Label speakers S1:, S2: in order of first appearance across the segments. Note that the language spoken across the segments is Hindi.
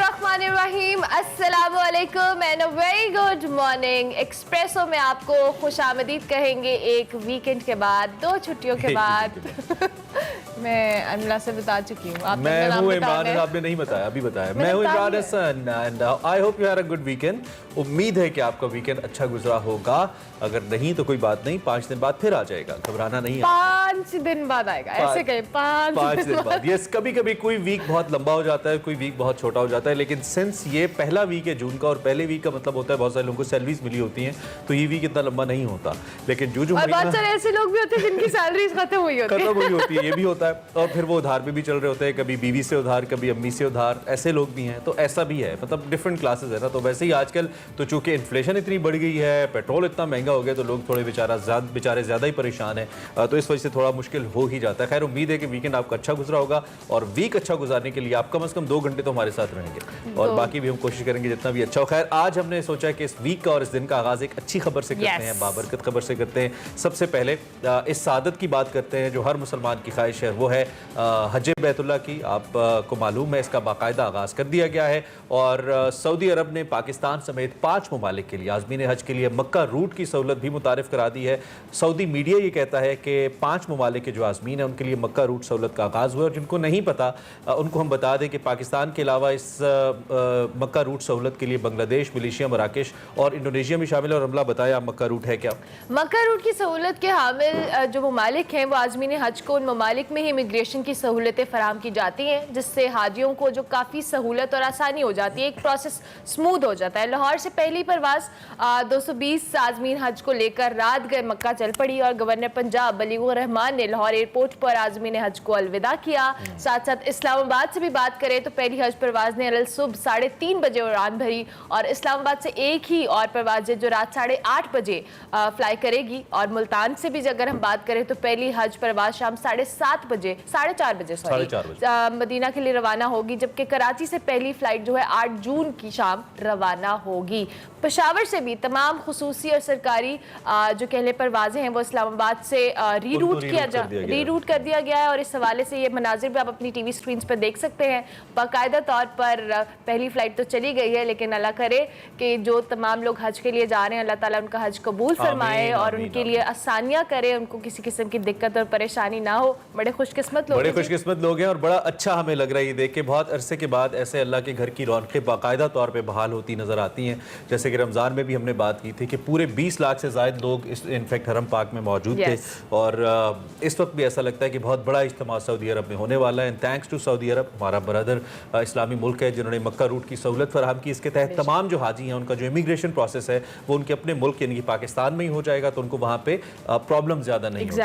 S1: बिस्मिल्लाहिर्रहमानिर्रहीम, अस्सलामु अलैकुम and a very good morning. Espresso में आपको खुशामदीद कहेंगे एक वीकेंड के बाद, 2 छुट्टियों के बाद। मैं अनला से बता चुकी हूँ।
S2: मैं हूँ इमरान, आपने नहीं बताया, अभी बताया। मैं हूँ Imran Hasan and I hope you had a good weekend. उम्मीद है कि आपका वीकेंड अच्छा गुजरा होगा। अगर नहीं तो कोई बात नहीं, 5 दिन बाद फिर आ जाएगा, घबराना नहीं है।
S1: 5 दिन बाद आएगा, ऐसे कहे 5
S2: दिन बाद। यस, कभी कभी कोई वीक बहुत लंबा हो जाता है, कोई वीक बहुत छोटा हो जाता है, लेकिन सिंस ये पहला वीक है जून का और पहले वीक का मतलब होता है बहुत सारे लोगों को सैलरीज मिली होती हैं, तो ये वीक इतना लंबा नहीं होता। लेकिन जो
S1: बहुत सारे ऐसे लोग भी होते हैं जिनकी सैलरीज खत्म हुई होती है,
S2: ये भी होता है। और फिर वो उधार पे भी चल रहे होते हैं, कभी बीवी से उधार, कभी अम्मी से उधार, ऐसे लोग भी हैं। तो ऐसा भी है, मतलब डिफरेंट क्लासेस है ना। तो वैसे ही आजकल तो चूंकि इन्फ्लेशन इतनी बढ़ गई है, पेट्रोल इतना महंगा हो गया, तो लोग थोड़े बेचारे ज़्यादा ही परेशान है। तो इस वजह से थोड़ा मुश्किल हो ही जाता है। खैर, उम्मीद है कि वीकेंड आपका अच्छा गुजरा होगा और वीक अच्छा गुजारने के लिए आप कम से कम 2 घंटे तो हमारे साथ रहेंगे और बाकी भी हम कोशिश करेंगे जितना भी अच्छा हो। खैर, आज हमने सोचा है कि इस वीक का और इस दिन का आगाज एक अच्छी खबर से करते हैं, बाबरकत खबर से करते हैं। सबसे पहले इस सादत की बात करते हैं जो हर मुसलमान की ख्वाहिश है, वो है हज बैतुल्लाह की। आपको मालूम है इसका बाकायदा आगाज कर दिया गया है और सऊदी अरब ने पाकिस्तान समेत 5 ममालिक के लिए आज़मीन हज के लिए मक्का रूट की सहूलत भी मुतारिफ करा दी है। सऊदी मीडिया ये कहता है कि 5 ममालिक के जो आज़मीन है उनके लिए मक्का रूट सहूलत का आगाज़ हुआ। और जिनको नहीं पता उनको हम बता दें कि पाकिस्तान के अलावा इस मक्का रूट सहूलत के लिए बांग्लादेश, मलेशिया, मराकेश और इंडोनेशिया भी शामिल है। और अमला बताया मक्का रूट है क्या?
S1: मक्का रूट की सहूलत के हामिल जो ममालिक हैं वो आज़मीन हज को उन ममालिक में ही इमिग्रेशन की सहूलतें फराहम की जाती हैं, जिससे हाजियों को जो काफ़ी सहूलत और आसानी हो जाती है, एक प्रोसेस स्मूथ हो जाता है। लाहौर से पहली परवाज़ 220 आज़मीन हज को लेकर रात गए मक्का चल पड़ी और गवर्नर पंजाब बलीगुर रहमान ने लाहौर एयरपोर्ट पर आज़मीन हज को अलविदा किया। साथ साथ इस्लामाबाद से भी बात करें तो पहली हज परवाज़ ने अल सुबह 3:30 बजे उड़ान भरी और इस्लामाबाद से एक ही और परवाज़ है जो रात 8:30 बजे फ्लाई करेगी। और मुल्तान से भी अगर हम बात करें तो पहली हज परवाज़ शाम 4:30 बजे मदीना के लिए रवाना होगी, जबकि कराची से पहली फ्लाइट जो है 8 जून की शाम रवाना होगी। पेशावर से भी तमाम खुसूसी और सरकारी जो कहले परवाजें हैं वो इस्लामाबाद से रीरूट कर दिया गया है। और इस हवाले से ये मनाजिर भी आप अपनी टीवी स्क्रीन पर देख सकते हैं। बाकायदा तौर पर पहली फ्लाइट तो चली गई है, लेकिन अल्लाह करे कि जो तमाम लोग हज के लिए जा रहे हैं अल्लाह ताला उनका हज कबूल फरमाए और उनके लिए आसानियाँ करे, उनको किसी किस्म की दिक्कत और परेशानी ना हो। बड़े खुशकिस्मत
S2: लोग हैं और बड़ा अच्छा हमें लग रहा है ये देख के। बहुत अरसे के बाद ऐसे अल्लाह के घर की रौनकें बाकायदा तौर पे बहाल होती नज़र आती हैं। जैसे कि रमज़ान में भी हमने बात की थी कि पूरे 20 लाख से ज़ायद लोग इस इनफैक्ट हरम पाक में मौजूद थे और इस वक्त भी ऐसा लगता है कि बहुत बड़ा इज्तिमा सऊदी अरब में होने वाला है। एंड थैंक्स टू सऊदी अरब, हमारा ब्रदर इस्लामी मुल्क है जिन्होंने मक्का रूट की सहूलत फराहम की। इसके तहत तमाम जो हाजी हैं उनका जो इमिग्रेशन प्रोसेस है वो उनके अपने मुल्क यानी कि पाकिस्तान में ही हो जाएगा, तो उनको वहाँ पे प्रॉब्लम ज़्यादा नहीं होगी।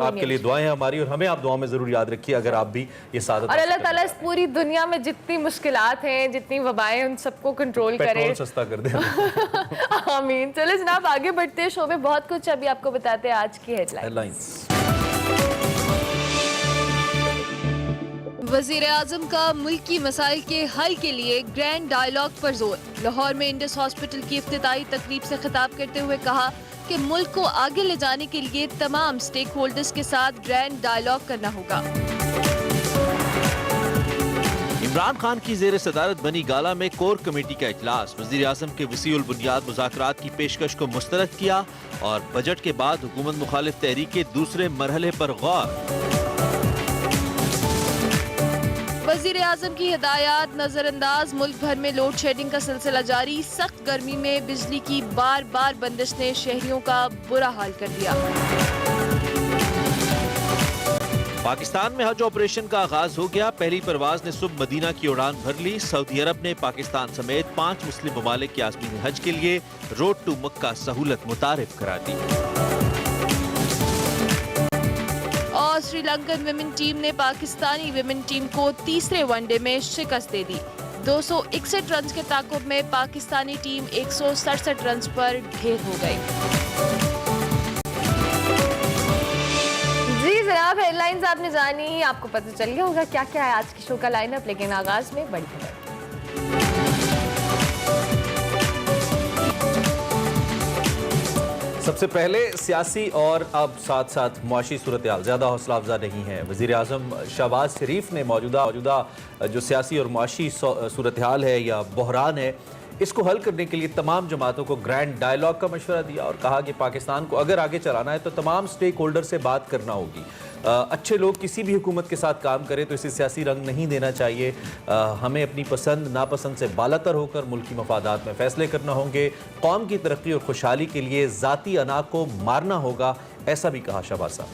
S2: आपके लिए दुआएं हमारी और हमें आप दुआ में ज़रूर याद रखिए अगर आप भी ये सादत।
S1: और अल्लाह ताला इस पूरी दुनिया में जितनी मुश्किलात हैं, जितनी वबाएं, उन सबको कंट्रोल करे,
S2: सस्ता कर दे।
S1: आमीन। चलो जनाब आगे बढ़ते हैं, शो में बहुत कुछ अभी आपको बताते हैं। आज की हेडलाइंस। वज़ीर आज़म का मुल्की मसाइल के हल के लिए ग्रैंड डायलॉग पर जोर। लाहौर में इंडस हॉस्पिटल की इफ्तिताही तकरीब से खिताब करते हुए कहा कि मुल्क को आगे ले जाने के लिए तमाम स्टेक होल्डर्स के साथ ग्रैंड डायलॉग करना होगा।
S3: इमरान खान की जेर सदारत बनी गाला में कोर कमेटी का इजलास। वज़ीर आज़म के वसीउल बुनियाद मुज़ाकरात की पेशकश को मुस्तरद किया और बजट के बाद हुकूमत मुखालिफ तहरीक के दूसरे मरहले पर गौर।
S1: वज़ीर आज़म की हिदायत नजरअंदाज। मुल्क भर में लोड शेडिंग का सिलसिला जारी। सख्त गर्मी में बिजली की बार बार बंदिश ने शहरियों का बुरा हाल कर दिया।
S3: पाकिस्तान में हज ऑपरेशन का आगाज हो गया। पहली परवाज ने सुबह मदीना की उड़ान भर ली। सऊदी अरब ने पाकिस्तान समेत 5 मुस्लिम ममालिक के आज़मीन हज के लिए रोड टू मक्का सहूलत मुतारिफ करा दी।
S1: और श्रीलंकन विमेन टीम ने पाकिस्तानी विमेन टीम को तीसरे वनडे में शिकस्त दे दी। 261 रन के ताकुब में पाकिस्तानी टीम 167 रन पर ढेर हो गई। जी जनाब, हेडलाइंस आपने जानी, आपको पता चल गया होगा क्या क्या है आज की शो का लाइनअप, लेकिन आगाज में बड़ी खबर।
S2: सबसे पहले सियासी और अब साथ साथ मुआशी सूरत हाल ज़्यादा हौसला अफजा नहीं है। वज़ीर आज़म शहबाज शरीफ ने मौजूदा जो सियासी और मुआशी सूरत हाल है या बहरान है, इसको हल करने के लिए तमाम जमातों को ग्रैंड डायलॉग का मशवरा दिया और कहा कि पाकिस्तान को अगर आगे चलाना है तो तमाम स्टेक होल्डर से बात करना होगी। अच्छे लोग किसी भी हुकूमत के साथ काम करें तो इसे सियासी रंग नहीं देना चाहिए। हमें अपनी पसंद नापसंद से बालातर होकर मुल्की मफादात में फ़ैसले करना होंगे। कौम की तरक्की और खुशहाली के लिए ज़ाती अना को मारना होगा, ऐसा भी कहा शहबाज साहब।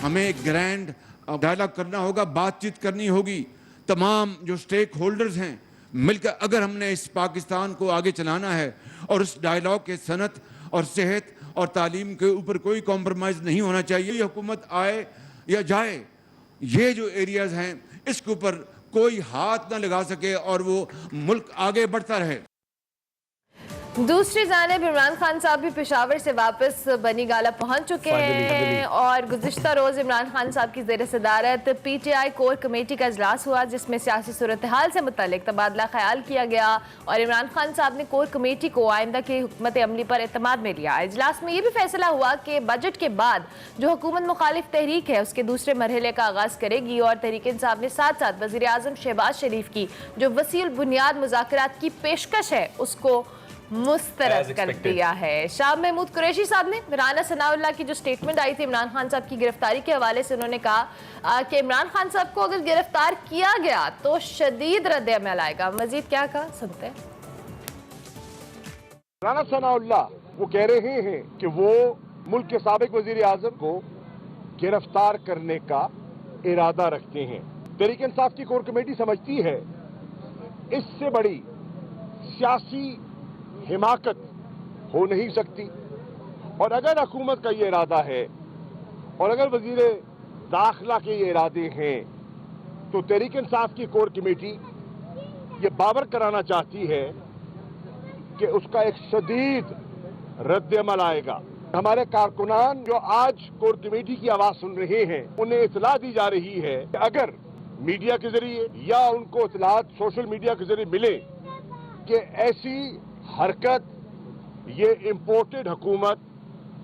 S4: हमें ग्रैंड डायलॉग करना होगा, बातचीत करनी होगी। तमाम जो स्टेक होल्डर्स हैं मिलकर अगर हमने इस पाकिस्तान को आगे चलाना है और उस डायलॉग के सनत और सेहत और तालीम के ऊपर कोई कॉम्प्रोमाइज़ नहीं होना चाहिए। ये हुकूमत आए या जाए, ये जो एरियाज हैं इसके ऊपर कोई हाथ ना लगा सके और वो मुल्क आगे बढ़ता रहे।
S1: दूसरी जानिब इमरान खान साहब भी पेशावर से वापस बनी गाला पहुंच चुके हैं और गुज़िश्ता रोज़ इमरान खान साहब की ज़ेर सदारत PTI कोर कमेटी का इजलास हुआ, जिसमें सियासी सूरत हाल से मुतालिक तबादला ख्याल किया गया और इमरान खान साहब ने कोर कमेटी को आइंदा की हुकूमत अमली पर एतमाद में लिया। इजलास में यह भी फैसला हुआ कि बजट के बाद जो हुकूमत मुखालिफ तहरीक है उसके दूसरे मरहले का आगाज़ करेगी और तहरीक इंसाफ ने साथ साथ वज़ीर आज़म शहबाज शरीफ की जो वसीउल बुनियाद मुज़ाकरात की पेशकश है उसको मुस्तरद कर दिया है। शाह महमूद कुरैशी साहब ने राना सनाउल्लाह की जो स्टेटमेंट आई थी इमरान खान साहब की गिरफ्तारी के हवाले से, उन्होंने कहा कि इमरान खान साहब को अगर गिरफ्तार किया गया तो शदीद रद्द अमल आएगा। मजीद क्या कहा, सुनते हैं।
S5: राना सनाउल्लाह वो कह रहे हैं कि वो मुल्क के साबिक वजीर आजम को गिरफ्तार करने का इरादा रखते हैं। तहरीक इंसाफ की कोर कमेटी समझती है इससे बड़ी सियासी हिमाकत हो नहीं सकती और अगर हुकूमत का ये इरादा है और अगर वजीर दाखिला के ये इरादे हैं तो तहरीक इंसाफ की कोर कमेटी ये बावर कराना चाहती है कि उसका एक शदीद रद्द अमल आएगा। हमारे कारकुनान जो आज कोर कमेटी की आवाज सुन रहे हैं उन्हें इतला दी जा रही है कि अगर मीडिया के जरिए या उनको इतलात सोशल मीडिया के जरिए मिले कि ऐसी हरकत ये इम्पोर्टेड हुकूमत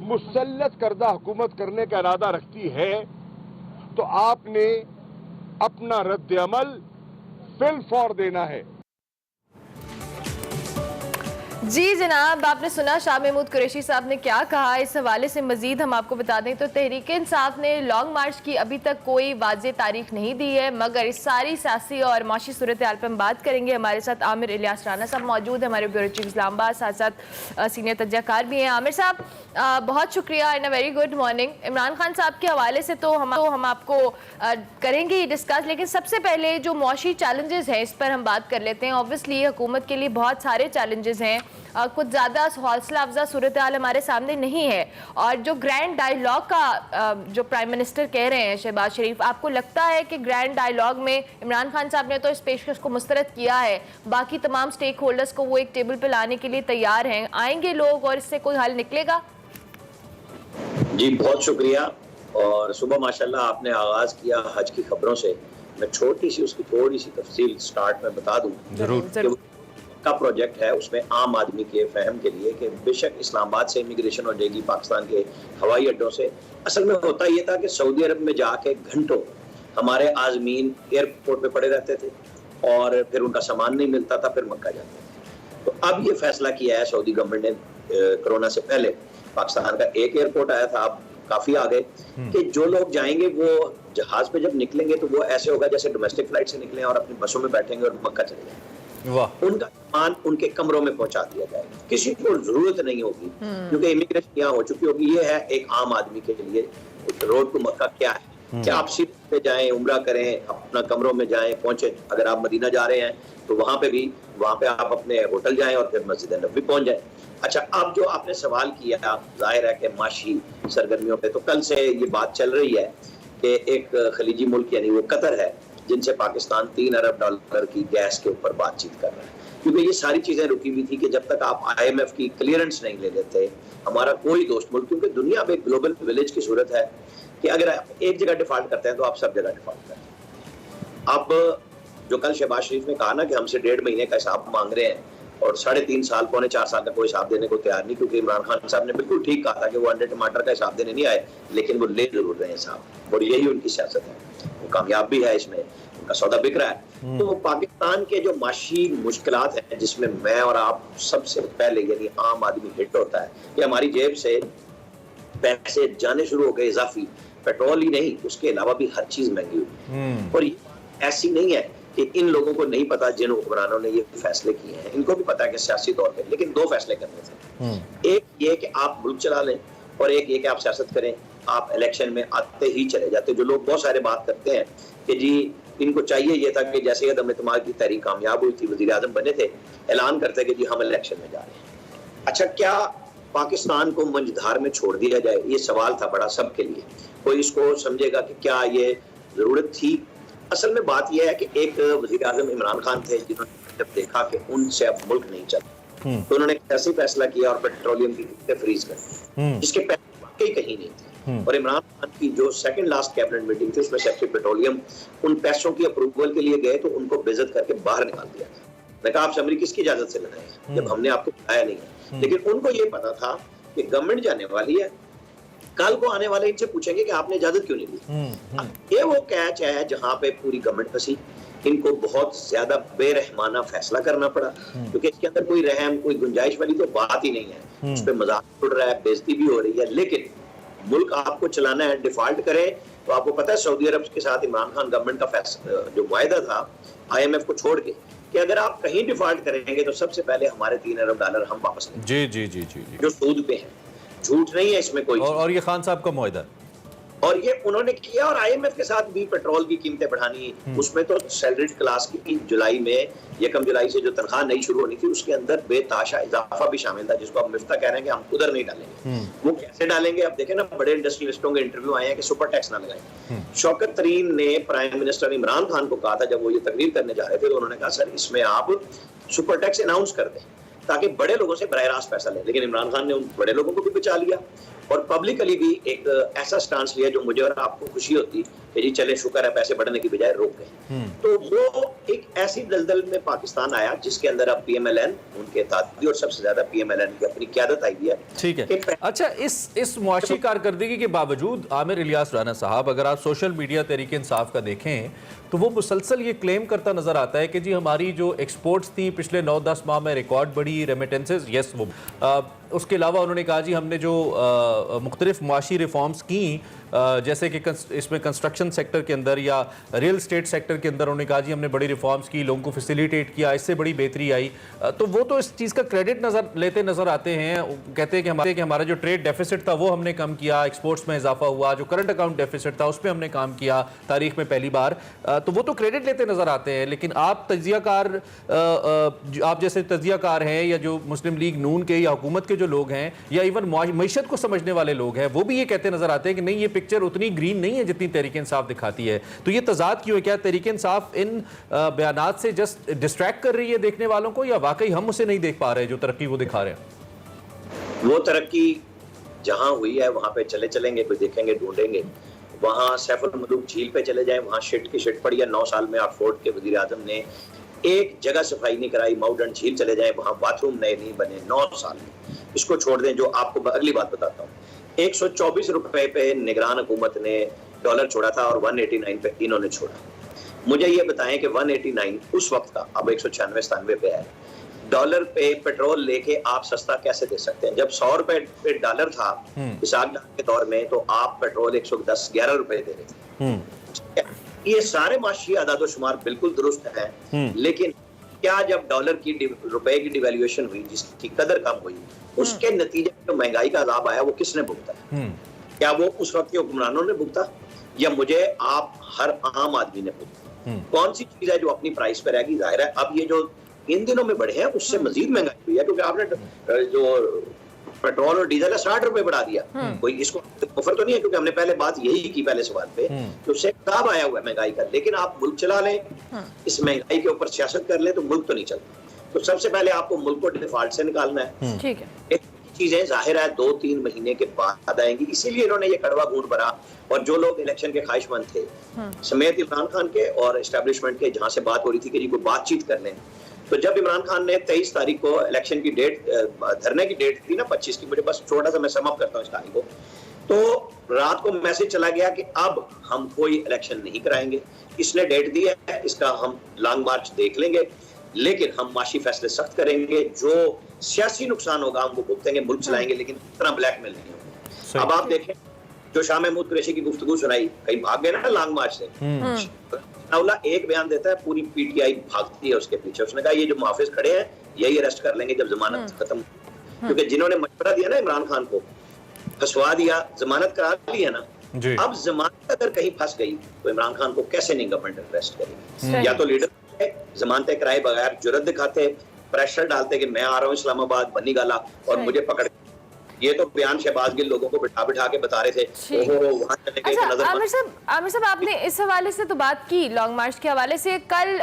S5: मुसल्लत करदा हुकूमत करने का इरादा रखती है तो आपने अपना रद्द अमल फिल फौर देना है।
S1: जी जनाब, आपने सुना शाह महमूद कुरैशी साहब ने क्या कहा। इस हवाले से मजीद हम आपको बता दें तो तहरीक इंसाफ ने लॉन्ग मार्च की अभी तक कोई वाज़ेह तारीख नहीं दी है, मगर इस सारी सियासी और माशी सूरत हाल पर हम बात करेंगे। हमारे साथ आमिर इलियास राना साहब मौजूद है, हमारे ब्यूरो चीफ इस्लामाबाद, साथ साथ सीनियर तज्ज़ाकार भी हैं। आमिर साहब बहुत शुक्रिया and a very good morning. Imran Khan साहब के हवाले से तो हम आपको करेंगे ही डिस्कस, लेकिन सबसे पहले जो मुआशी चैलेंजेस हैं इस पर हम बात कर लेते हैं। ऑब्वियसली हुकूमत के लिए बहुत सारे चैलेंजेस हैं, कुछ ज़्यादा हौसला अफजा सूरत हाल हमारे सामने नहीं है और जो ग्रैंड डायलॉग का जो प्राइम मिनिस्टर कह रहे हैं शहबाज शरीफ, आपको लगता है कि ग्रैंड डायलॉग में इमरान खान साहब ने तो इस पेशकश को मुस्तरद किया है, बाकी तमाम स्टेक होल्डर्स को वो एक टेबल पर लाने के लिए तैयार हैं, आएंगे लोग और इससे कोई हल निकलेगा?
S6: जी बहुत शुक्रिया। और सुबह माशाल्लाह आपने आगाज किया हज की खबरों से, मैं छोटी सी उसकी थोड़ी सी तफसील स्टार्ट में बता दूं।
S1: जरूर।
S6: का प्रोजेक्ट है उसमें आम आदमी के फहम के लिए कि बेशक इस्लामाबाद से इमिग्रेशन हो जाएगी पाकिस्तान के हवाई अड्डों से। असल में होता ये था कि सऊदी अरब में जाके घंटों हमारे आजमीन एयरपोर्ट पे पड़े रहते थे और फिर उनका सामान नहीं मिलता था, फिर मक्का जाते थे। तो अब ये फैसला किया है सऊदी गवर्नमेंट ने, कोरोना से पहले पाकिस्तान का एक एयरपोर्ट आया था, अब काफी आ गए कि जो लोग जाएंगे वो जहाज पे जब निकलेंगे तो वो ऐसे होगा जैसे डोमेस्टिक फ्लाइट से निकले और अपनी बसों में बैठेंगे और मक्का चले जाएंगे। उनका सामान उनके कमरों में पहुंचा दिया जाएगा, किसी को जरूरत नहीं होगी क्योंकि इमिग्रेशन यहाँ हो चुकी होगी। ये है एक आम आदमी के लिए रोड टू मक्का क्या है कि आप सिर्फ पे जाएं, उम्रा करें, अपना कमरों में जाएं, पहुंचे। अगर आप मदीना जा रहे हैं तो वहां पे आप अपने होटल जाएं और फिर मस्जिद नबवी पहुंच जाएं। अच्छा, अब जो आपने सवाल किया, जाहिर है कि माशी सरगर्मियों पे तो कल से ये बात चल रही है कि एक खलीजी मुल्क यानी वो कतर है जिनसे पाकिस्तान $3 अरब की गैस के ऊपर बातचीत कर रहा है, क्योंकि ये सारी चीजें रुकी हुई थी कि जब तक आप IMF की क्लियरेंस नहीं ले लेते हमारा कोई दोस्त मुल्क, क्योंकि दुनिया में एक ग्लोबल विलेज की सूरत है कि अगर आप एक जगह डिफॉल्ट करते हैं तो आप सब जगह डिफॉल्ट करते हैं। अब जो कल शहबाज शरीफ ने कहा ना कि हमसे 1.5 महीने का हिसाब मांग रहे हैं, और 3.5 साल, 3.25 साल का कोई हिसाब देने को तैयार नहीं, क्योंकि इमरान खान साहब ने बिल्कुल ठीक कहा था कि वो अंडे टमाटर का हिसाब देने नहीं आए, लेकिन वो ले जरूर रहे हैं साहब, और यही उनकी सियासत है। वो कामयाब भी है, इसमें उनका सौदा बिक रहा है। तो पाकिस्तान के जो माशी मुश्किलात हैं, जिसमें मैं और आप सबसे पहले यानी आम आदमी हिट होता है कि हमारी जेब से पैसे जाने शुरू हो गए इजाफी, पेट्रोल ही नहीं उसके अलावा भी हर चीज महंगी हुई। और ये ऐसी नहीं है कि इन लोगों को नहीं पता, जिन हुक्मरानों ने ये फैसले किए हैं इनको भी पता है कि सियासी तौर पे, लेकिन 2 फैसले करने थे। एक ये कि आप मुल्क चला लें, और एक ये कि आप सियासत करें। आप इलेक्शन में आते ही चले जाते। जो लोग बहुत सारे बात करते हैं कि जी इनको चाहिए ये था कि जैसे अदम इत्तेमाद की तहरीक कामयाब हुई थी, वजीर आजम बने थे, ऐलान करते कि जी हम इलेक्शन में जा रहे हैं। अच्छा, क्या पाकिस्तान को मंझधार में छोड़ दिया जाए? ये सवाल था बड़ा सबके लिए। कोई इसको समझेगा कि क्या ये जरूरत थी। असल में बात यह है कि एक वजीर आजम इमरान खान थे, जिन्होंने जब देखा कि उनसे अब मुल्क नहीं चलता, तो उन्होंने ऐसे फैसला किया और पेट्रोलियम की कीमतें फ्रीज कर दी, जिसके पैसे वाकई कहीं नहीं थे। और इमरान खान की जो सेकंड लास्ट कैबिनेट मीटिंग थी, उसमें सेक्रेटरी पेट्रोलियम उन पैसों की अप्रूवल के लिए गए तो उनको बेइज्जत करके बाहर निकाल दिया था। मैं कहा, आप समरी किसकी इजाजत से लगाए जब हमने आपको बुलाया नहीं है। लेकिन उनको ये पता था कि गवर्नमेंट जाने वाली है, कल को आने वाले इनसे पूछेंगे कि आपने इजाजत क्यों नहीं दी। ये वो कैच है जहां पे पूरी गवर्नमेंट फंसी। इनको बहुत ज्यादा बेरहमाना फैसला करना पड़ा, क्योंकि इसके अंदर कोई रहम, कोई गुंजाइश वाली तो बात ही नहीं है। उस पर मजाक उड़ रहा है, बेइज्जती भी हो रही है, लेकिन मुल्क आपको चलाना है, डिफॉल्ट करे। तो आपको पता है सऊदी अरब के साथ इमरान खान गवर्नमेंट का फैसला जो वायदा था IMF को छोड़ के, कि अगर आप कहीं डिफॉल्ट करेंगे तो सबसे पहले हमारे $3 अरब हम वापस लेंगे।
S2: जी जी जी जी,
S6: जो सूद पे है, झूठ नहीं है इसमें कोई।
S2: और ये खान साहब का मुआहदा,
S6: और ये उन्होंने किया। और IMF के साथ भी पेट्रोल की कीमतें बढ़ानी, उसमें तो सैलरीड क्लास की जुलाई में 1 जुलाई से जो तनख्वाह नई शुरू होनी थी, उसके अंदर बेताशा इजाफा भी शामिल था, जिसको अब मिफ्ता कह रहे हैं कि हम उधर नहीं डालेंगे। वो कैसे डालेंगे? अब देखें ना, बड़े इंडस्ट्रियलिस्टों के इंटरव्यू आए हैं कि सुपर टैक्स ना लगाएं। शौकत तरीन ने प्राइम मिनिस्टर इमरान खान को कहा था, जब वो ये तकरीर करने जा रहे थे, तो उन्होंने कहा सर इसमें आप सुपर टैक्स अनाउंस कर दें ताकि बड़े लोगों से बराह रास्त पैसा लें। लेकिन इमरान खान ने उन बड़े लोगों को भी बचा लिया और पब्लिकली भी एक ऐसा स्टांस लिया जो मुझे और आपको खुशी होती कि जी चले शुक्र है पैसे बढ़ने की बजाय रोक गए। तो वो एक ऐसी दलदल में पाकिस्तान आया जिसके अंदर अब PMLN उनके तादी और सबसे ज्यादा PMLN की अपनी क़यादत आई है।
S2: ठीक है। अच्छा, इस मुआशी कारकर्दगी के बावजूद आमिर इलियास राना साहब, अगर आप सोशल मीडिया तहरीक इंसाफ का देखें तो वो मुसलसल ये क्लेम करता नजर आता है कि जी हमारी जो एक्सपोर्ट्स थी पिछले 9-10 माह में रिकॉर्ड बढ़ी, रेमिटेंसेज, यस वो उसके अलावा उन्होंने कहा जी हमने जो मुख्तलिफ मुआशी रिफॉर्म्स की, जैसे कि इसमें कंस्ट्रक्शन सेक्टर के अंदर या रियल स्टेट सेक्टर के अंदर उन्होंने कहा जी हमने बड़ी रिफॉर्म्स की, लोगों को फैसिलिटेट किया, इससे बड़ी बेहतरी आई। तो वो तो इस चीज़ का क्रेडिट लेते नज़र आते हैं। कहते हैं कि हमारा जो ट्रेड डेफिसिट था वो हमने कम किया, एक्सपोर्ट्स में इजाफा हुआ, जो करंट अकाउंट डेफिसिट था उस पर हमने काम किया तारीख में पहली बार। तो वो तो क्रेडिट लेते नज़र आते हैं। लेकिन आप तजियाकार, आप जैसे तजियाकार हैं या जो मुस्लिम लीग नून के या हुकूमत के जो लोग हैं या इवन मईशत को समझने वाले लोग हैं, वो भी ये कहते नजर आते हैं कि नहीं ये पिक्चर उतनी ग्रीन नहीं है जितनी तहरीक इंसाफ दिखाती है। तो ये तजाद क्यों है? क्या तहरीक इंसाफ इन बयानात से जस्ट डिस्ट्रैक्ट कर रही है देखने वालों को, या वाकई हम उसे नहीं देख पा रहे जो तरक्की वो दिखा रहे हैं?
S6: वो तरक्की जहां हुई है वहां पे चलेंगे, कोई देखेंगे, ढूंढेंगे। वहां सैफुल मलूक झील पे चले जाएं, वहां शिट की शिट पड़ी है। 9 साल में आप फोर्ट के वजीर आजम ने एक जगह सफाई नहीं कराई। माउंटेन झील चले जाएं, वहां बाथरूम नए नहीं बने 9 साल में। इसको छोड़ दें, जो आपको अगली बात बताता हूँ, 124 रुपए पे निगरान हुकूमत ने डॉलर छोड़ा था और 189 पे इन्होंने छोड़ा। मुझे ये बताएं कि 189 उस वक्त का अब 196-97 पे है। डॉलर पे पेट्रोल लेके आप सस्ता कैसे दे सकते हैं? जब 100 रुपए पे डॉलर था इसाक डाल के दौर में, तो आप पेट्रोल 110-11 रुपए दे रहे थे। ये सारे माशी आदादोशुमार बिल्कुल दुरुस्त है। लेकिन क्या जब डॉलर की रुपए की डिवैल्यूएशन हुई, जिसकी कदर कम हुई, उसके नतीजे में जो महंगाई का अजाब आया वो किसने भुगता है? क्या वो उस वक्त के हुक्मरानों ने भुगता या मुझे आप हर आम आदमी ने भुगता? कौन सी चीज है जो अपनी प्राइस पे रहेगी? जाहिर है अब ये जो इन दिनों में बढ़े हैं उससे मजीद महंगाई हुई है, क्योंकि आपने जो पेट्रोल और डीजल है 60 रुपए बढ़ा दिया। कोई इसको ऑफर तो नहीं है, क्योंकि हमने पहले बात यही की पहले सवाल पे कि उससे किताब आया हुआ है महंगाई का। लेकिन आप मुल्क चला लें, इस महंगाई के ऊपर सियासत कर लें तो मुल्क तो नहीं चलता। तो सबसे पहले आपको मुल्क को डिफॉल्ट से निकालना है।
S1: ठीक है।
S6: चीजें जाहिर है 2-3 महीने के बाद आएंगी, इसीलिए इन्होंने ये कड़वा घूंट भरा। और जो लोग इलेक्शन के ख्वाहिशमंद थे समेत इमरान खान के और एस्टेब्लिशमेंट के, जहां से बात हो रही थी कि जी कोई बातचीत कर लें, तो जब इमरान खान ने 23 तारीख को इलेक्शन की डेट, धरने की डेट थी ना 25 की, मुझे बस छोटा सा मैं सम अप करता हूँ इस कहानी को, तो रात को मैसेज चला गया कि अब हम कोई इलेक्शन नहीं कराएंगे, इसने डेट दी है, इसका हम लॉन्ग मार्च देख लेंगे, लेकिन हम माशी फैसले सख्त करेंगे, जो सियासी नुकसान होगा हम वो भुगतेंगे, मुल्क चलाएंगे, लेकिन इतना ब्लैकमेल नहीं होगा। अब आप देखें जो शाह महमूद कुरैशी की गुफ्तगू सुनाई, कहीं भाग गए ना लॉन्ग मार्च से, नाउला एक बयान देता है, पूरी पीटीआई भागती है उसके पीछे। उसने कहा ये जो मुहाफिज खड़े हैं यही अरेस्ट कर लेंगे जब जमानत खत्म, क्योंकि जिन्होंने मशवरा दिया ना इमरान खान को, फंसवा दिया, जमानत करा ली है ना, अब जमानत अगर कहीं फंस गई तो इमरान खान को कैसे नहीं गवर्नमेंट अरेस्ट करेगी? या तो लीडर जमानतें कराए बगैर जुर्रत दिखाते, प्रेशर डालते कि मैं आ रहा हूँ इस्लामाबाद, बनी गाला और मुझे पकड़, ये तो बयान शहबाज गिल लोगों को बिठा बिठा के बता रहे थे। ओहो वहां चले गए।
S1: अच्छा आमिर साहब आपने इस हवाले से तो बात की, लॉन्ग मार्च के हवाले से कल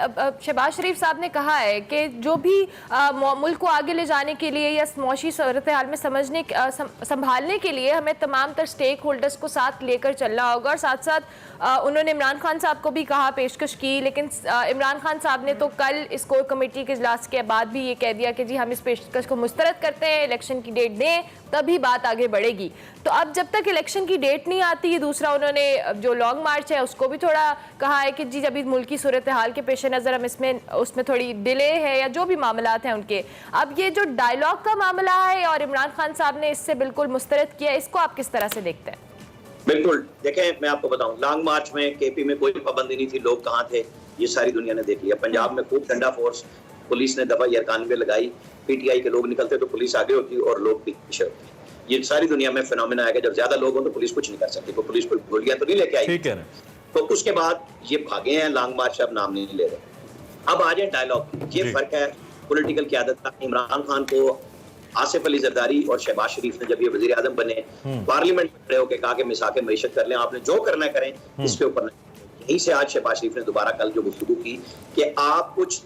S1: शहबाज शरीफ साहब ने कहा है कि जो भी मुल्क को आगे ले जाने के लिए या मौशी सूरत हाल में संभालने के लिए हमें तमाम तर स्टेक होल्डर्स को साथ लेकर चलना होगा, और साथ साथ उन्होंने इमरान खान साहब को भी कहा, पेशकश की, लेकिन इमरान खान साहब ने तो कल इस कोर कमेटी के इजलास के बाद भी ये कह दिया कि जी हम इस पेशकश को मुस्तरद करते हैं, इलेक्शन की डेट दें तभी बात आगे बढ़ेगी। तो अब जब तक इलेक्शन की डेट नहीं आती है, दूसरा उन्होंने जो लॉन्ग मार्च है उसको भी थोड़ा कहा है कि जी अभी मुल्की सूरत हाल के पेश नज़र हम उसमें थोड़ी डिले है या जो भी मामलात हैं उनके। अब ये जो डायलॉग का मामला है और इमरान खान साहब ने इससे बिल्कुल मुस्तरद किया, इसको आप किस तरह से देखते हैं?
S6: बिल्कुल, देखें मैं आपको बताऊं, लॉन्ग मार्च में केपी में कोई पाबंदी नहीं थी, लोग कहाँ थे ये सारी दुनिया ने देख लिया। पंजाब में खूब ठंडा फोर्स, पुलिस ने दफा यरकानवे लगाई, पीटीआई के लोग निकलते तो पुलिस आगे होती और लोग पीछे होते। ये सारी दुनिया में फिनोमेना है कि जब ज्यादा लोग हों तो पुलिस कुछ नहीं कर सकती, पुलिस कोई गोलियां तो नहीं लेके आई। तो उसके बाद ये भागे हैं, लॉन्ग मार्च अब नाम नहीं ले रहे। अब आ जाए डायलॉग, ये फर्क है पॉलिटिकल क़यादत का। इमरान खान को आसिफ अली जरदारी और शहबाज शरीफ ने जब ये वजीर आजम बने, पार्लियामेंट में खड़े होकर कहा कि मिसाक मईशत कर लें, आपने जो करना है करें, इसके ऊपर नहीं। यहीं से आज शहबाज शरीफ ने दोबारा कल जो गुफ्तगू की कि आप कुछ